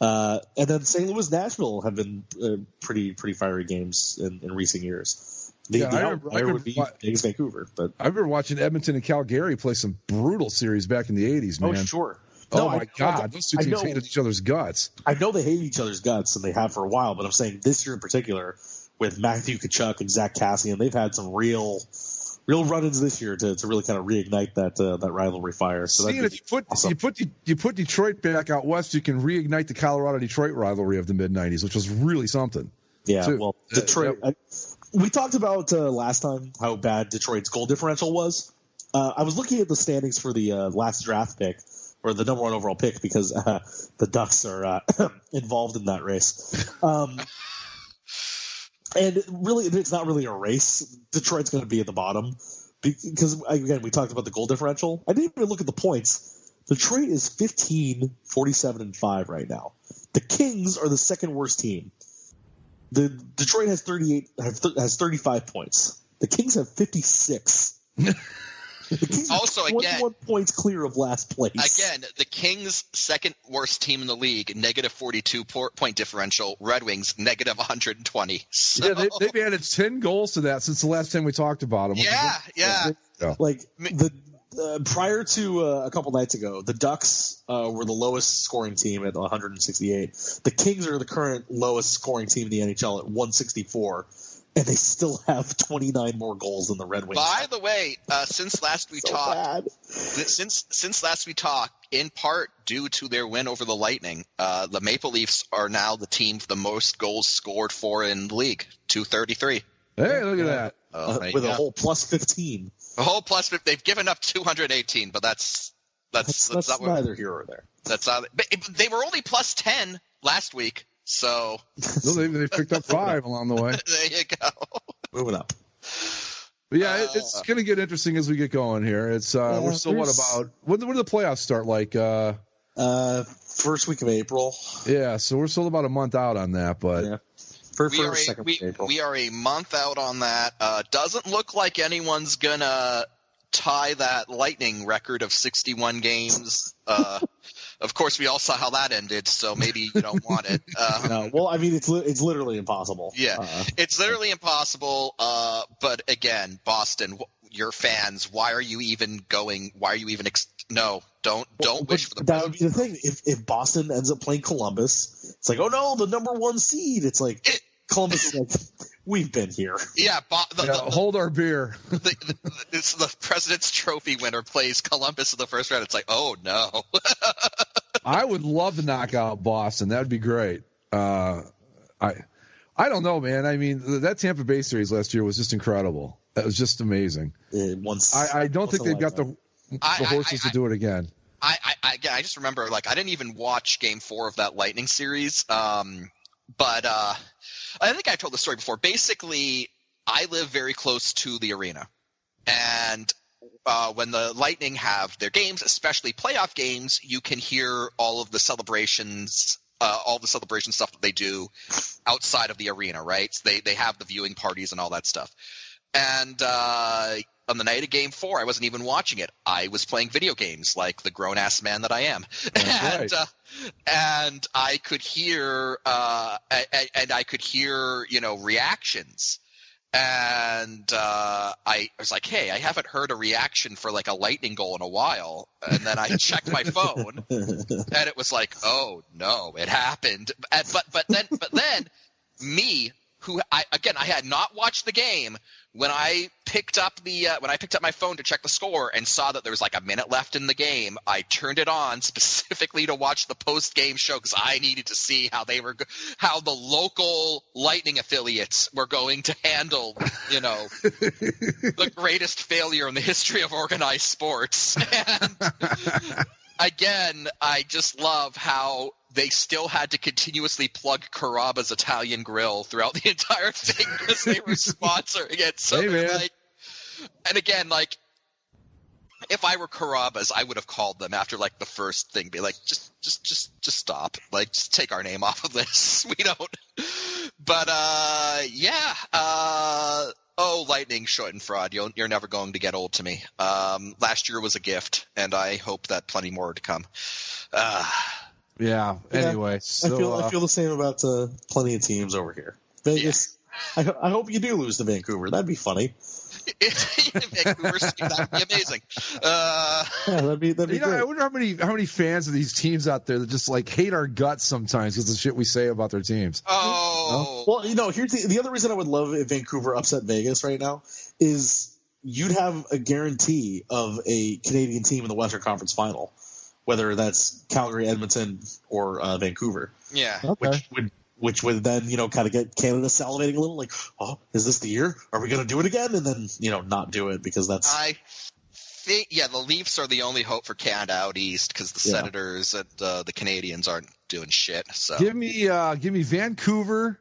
And then St. Louis, Nashville have been pretty fiery games in recent years. The outlier would be Vegas, Vancouver, but I remember watching Edmonton and Calgary play some brutal series back in the 80s, man. Oh, sure. Oh, my God. Those two teams hated each other's guts. I know they hate each other's guts, and they have for a while, but I'm saying this year in particular, with Matthew Tkachuk and Zach Kassian, they've had some real real run-ins this year to really kind of reignite that rivalry fire. So if you put Detroit back out west, you can reignite the Colorado-Detroit rivalry of the mid-'90s, which was really something. Yeah, well, Detroit. We talked about last time how bad Detroit's goal differential was. I was looking at the standings for the last draft pick, or the number 1 overall pick, because the Ducks are involved in that race. And really, it's not really a race. Detroit's going to be at the bottom because, again, we talked about the goal differential. I didn't even look at the points. Detroit is 15, 47, and 5 right now. The Kings are the second worst team. The Detroit has 35 points. The Kings have 56. The Kings also, are 21 points clear of last place. Again, the Kings, second worst team in the league, negative 42 point differential. Red Wings, negative 120. So. Yeah, they've added 10 goals to that since the last time we talked about them. Yeah. Like prior to a couple nights ago, the Ducks were the lowest scoring team at 168. The Kings are the current lowest scoring team in the NHL at 164. And they still have 29 more goals than the Red Wings. By the way, since last we talked, since last we talked, in part due to their win over the Lightning, the Maple Leafs are now the team with the most goals scored for in the league, 233. Hey, look at that! With a whole plus 15. A whole plus 15. They've given up 218, but that's not neither here or there. That's not. But they were only plus 10 last week. So they picked up 5 along the way. There you go. Moving up. But yeah, it's going to get interesting as we get going here. It's we're still when do the playoffs start? Like first week of April. Yeah, so we're still about a month out on that, but yeah. We are a month out on that. Doesn't look like anyone's gonna tie that Lightning record of 61 games. Of course, we all saw how that ended, so maybe you don't want it. No, well, I mean, it's literally impossible. Yeah, it's literally impossible. But again, Boston, your fans, why are you even going? Why are you even? Don't wish for the. That would be the thing. If Boston ends up playing Columbus, it's like, oh no, the number 1 seed. It's like Columbus is like, we've been here. Yeah, hold our beer. It's the President's Trophy winner plays Columbus in the first round. It's like, oh no. I would love to knock out Boston. That would be great. I don't know, man. I mean, that Tampa Bay series last year was just incredible. That was just amazing. I don't think they've got the horses to do it again. I just remember, like, I didn't even watch Game 4 of that Lightning series. But I think I told the story before. Basically, I live very close to the arena. And when the Lightning have their games, especially playoff games, you can hear all of the celebrations, all the celebration stuff that they do outside of the arena, right? So they have the viewing parties and all that stuff. And on the night of Game 4, I wasn't even watching it. I was playing video games like the grown-ass man that I am. And I could hear reactions. And I was like, hey, I haven't heard a reaction for like a Lightning goal in a while. And then I checked my phone, and it was like, oh no, it happened. But then me, who I had not watched the game, when I picked up my phone to check the score and saw that there was like a minute left in the game, I turned it on specifically to watch the post-game show because I needed to see how the local Lightning affiliates were going to handle, the greatest failure in the history of organized sports. And again, I just love how they still had to continuously plug Caraba's Italian Grill throughout the entire thing because they were sponsoring it. So and again, like, if I were Caraba's, I would have called them after like the first thing, be like, just stop, like, just take our name off of this. We don't. But Lightning Schadenfreude. You're never going to get old to me. Last year was a gift, and I hope that plenty more to come. Yeah. Anyway, so, I feel the same about plenty of teams over here. Vegas. Yeah. I hope you do lose to Vancouver. That'd be funny. Vancouver, that'd be amazing. That'd be great. I wonder how many fans of these teams out there that just like hate our guts sometimes because of the shit we say about their teams. Oh. Well, here's the other reason I would love if Vancouver upset Vegas right now is you'd have a guarantee of a Canadian team in the Western Conference Final, whether that's Calgary, Edmonton, or Vancouver. Yeah. Okay. Which would then, kind of get Canada salivating a little, like, oh, is this the year? Are we going to do it again? And then, not do it because that's. I think, the Leafs are the only hope for Canada out east because the Senators and the Canadians aren't doing shit. So Give me Vancouver.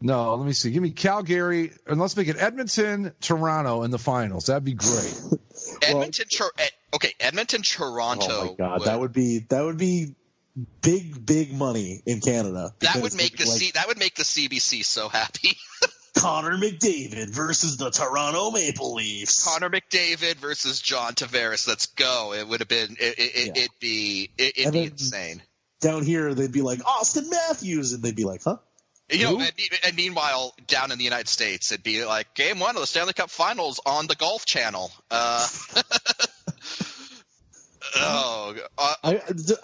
No, let me see. Give me Calgary, and let's make it Edmonton, Toronto in the finals. That'd be great. Edmonton, Toronto. Oh my God, that would be big money in Canada. That would make the CBC so happy. Connor McDavid versus the Toronto Maple Leafs. Connor McDavid versus John Tavares. Let's go. It would have been. It'd be insane. Down here, they'd be like Austin Matthews, and they'd be like, huh? And meanwhile, down in the United States, it'd be like Game 1 of the Stanley Cup Finals on the Golf Channel. I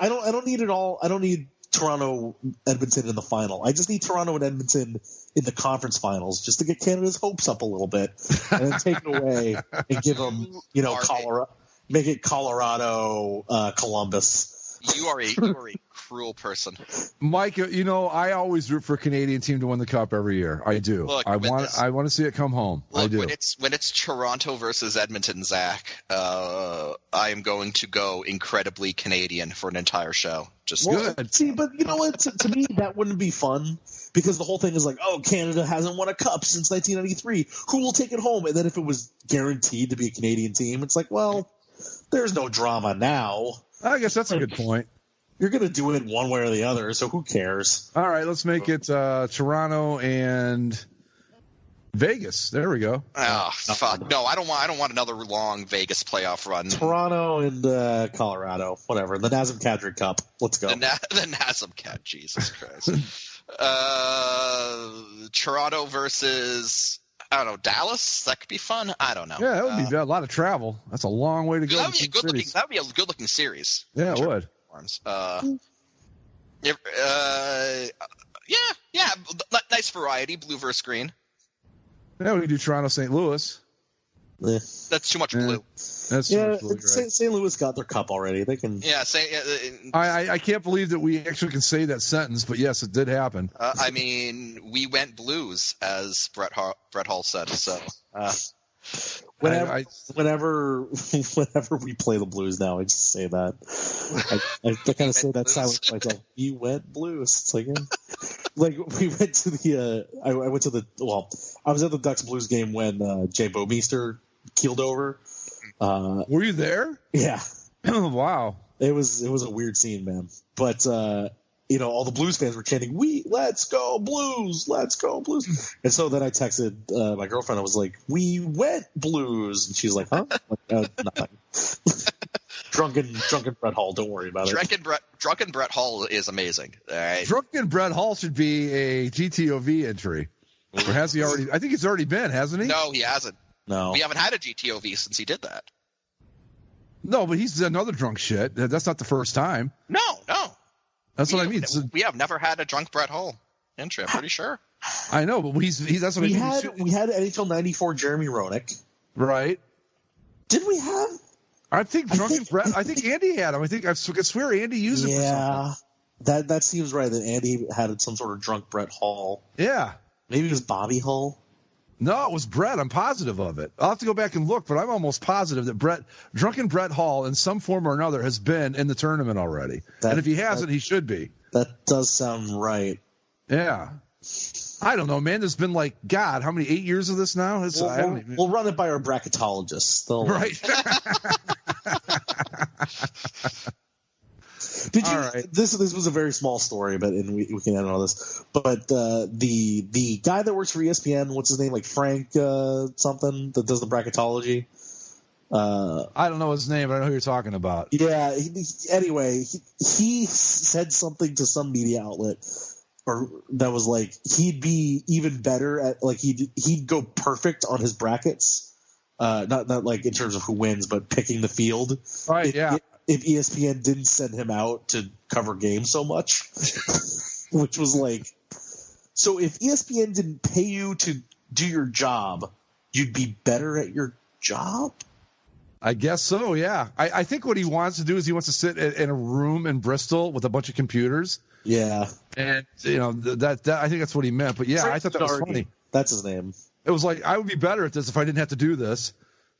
don't need it all. I don't need Toronto, Edmonton in the final. I just need Toronto and Edmonton in the conference finals just to get Canada's hopes up a little bit, and then take it away and give them, Colorado, make it Colorado, Columbus. You are a cruel person, Mike. I always root for a Canadian team to win the cup every year. I do. Look, I want to see it come home. Look, I do. When it's Toronto versus Edmonton, Zach, I am going to go incredibly Canadian for an entire show. Good. See, but you know what? To me, that wouldn't be fun because the whole thing is like, oh, Canada hasn't won a cup since 1993. Who will take it home? And then if it was guaranteed to be a Canadian team, it's like, well, there's no drama now. I guess that's a good point. You're going to do it one way or the other, so who cares? All right, let's make it Toronto and Vegas. There we go. Oh, fuck. No, I don't want another long Vegas playoff run. Toronto and Colorado, whatever. The Nazem Kadri Cup. Let's go. The Nazem Cat, Jesus Christ. Toronto versus, I don't know, Dallas? That could be fun. I don't know. Yeah, that would be a lot of travel. That's a long way to go. That would be a good looking series. Yeah, it would. Nice variety, blue versus green. Yeah, we can do Toronto, St. Louis. That's too much blue. That's too much blue, right? St. Louis got their cup already. They can. Yeah, I can't believe that we actually can say that sentence, but yes, it did happen. I mean, we went blues, as Brett Hull said. So. Whenever we play the Blues now, I just say that. I kind of say that silently to myself. You went Blues. It's like, like we went to the. I was at the Ducks Blues game when Jay Bouwmeester keeled over. Were you there? Yeah. Wow. It was a weird scene, man. But all the Blues fans were chanting, let's go Blues, let's go Blues. And so then I texted my girlfriend. I was like, we went Blues. And she's like, huh? Nothing. Drunken Brett Hull. Don't worry about it. Drunken Brett Hull is amazing. All right. Drunken Brett Hull should be a GTOV entry. Or has he already? I think he's already been, hasn't he? No, he hasn't. No. We haven't had a GTOV since he did that. No, but he's another drunk shit. That's not the first time. No. That's what I mean. We have never had a drunk Brett Hull entry. I'm pretty sure. I know, but that's what we I mean. We had NHL '94 Jeremy Roenick. Right. Did we have? I think Brett. I think Andy had him. I could swear Andy used him. Yeah, that seems right. That Andy had some sort of drunk Brett Hull. Yeah. Maybe it was Bobby Hull. No, it was Brett. I'm positive of it. I'll have to go back and look, but I'm almost positive that drunken Brett Hull, in some form or another, has been in the tournament already. And if he hasn't, he should be. That does sound right. Yeah. I don't know, man. There's been how many 8 years of this now? We'll run it by our bracketologists. Right. Did you? Right. This was a very small story, and we can end all this. But the guy that works for ESPN, what's his name? Like Frank something that does the bracketology. I don't know his name, but I know who you're talking about. Yeah. Anyway, he said something to some media outlet, or that was like he'd be even better at he'd go perfect on his brackets. Not like in terms of who wins, but picking the field. Right. Yeah. If ESPN didn't send him out to cover games so much, which was so if ESPN didn't pay you to do your job, you'd be better at your job? I guess so, yeah. I think what he wants to do is he wants to sit in a room in Bristol with a bunch of computers. Yeah. And, that I think that's what he meant. But, yeah, I thought that was funny. That's his name. It was like, I would be better at this if I didn't have to do this,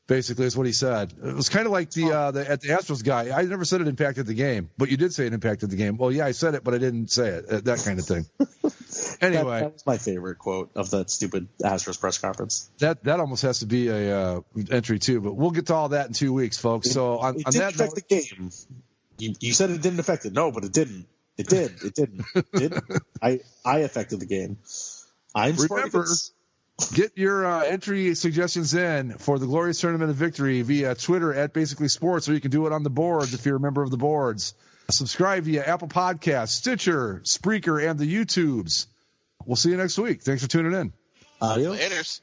basically, is what he said. It was kind of like at the Astros guy. I never said it impacted the game, but you did say it impacted the game. Well, yeah, I said it, but I didn't say it, that kind of thing. Anyway. That was my favorite quote of that stupid Astros press conference. That almost has to be a entry, too, but we'll get to all that in 2 weeks, folks. So on didn't that affect the game. You said it didn't affect it. No, but it didn't. It did. It didn't. I affected the game. Remember, get your entry suggestions in for the Glorious Tournament of Victory via Twitter at Basically Sports, or you can do it on the boards if you're a member of the boards. Subscribe via Apple Podcasts, Stitcher, Spreaker, and the YouTubes. We'll see you next week. Thanks for tuning in. Adios. Laters.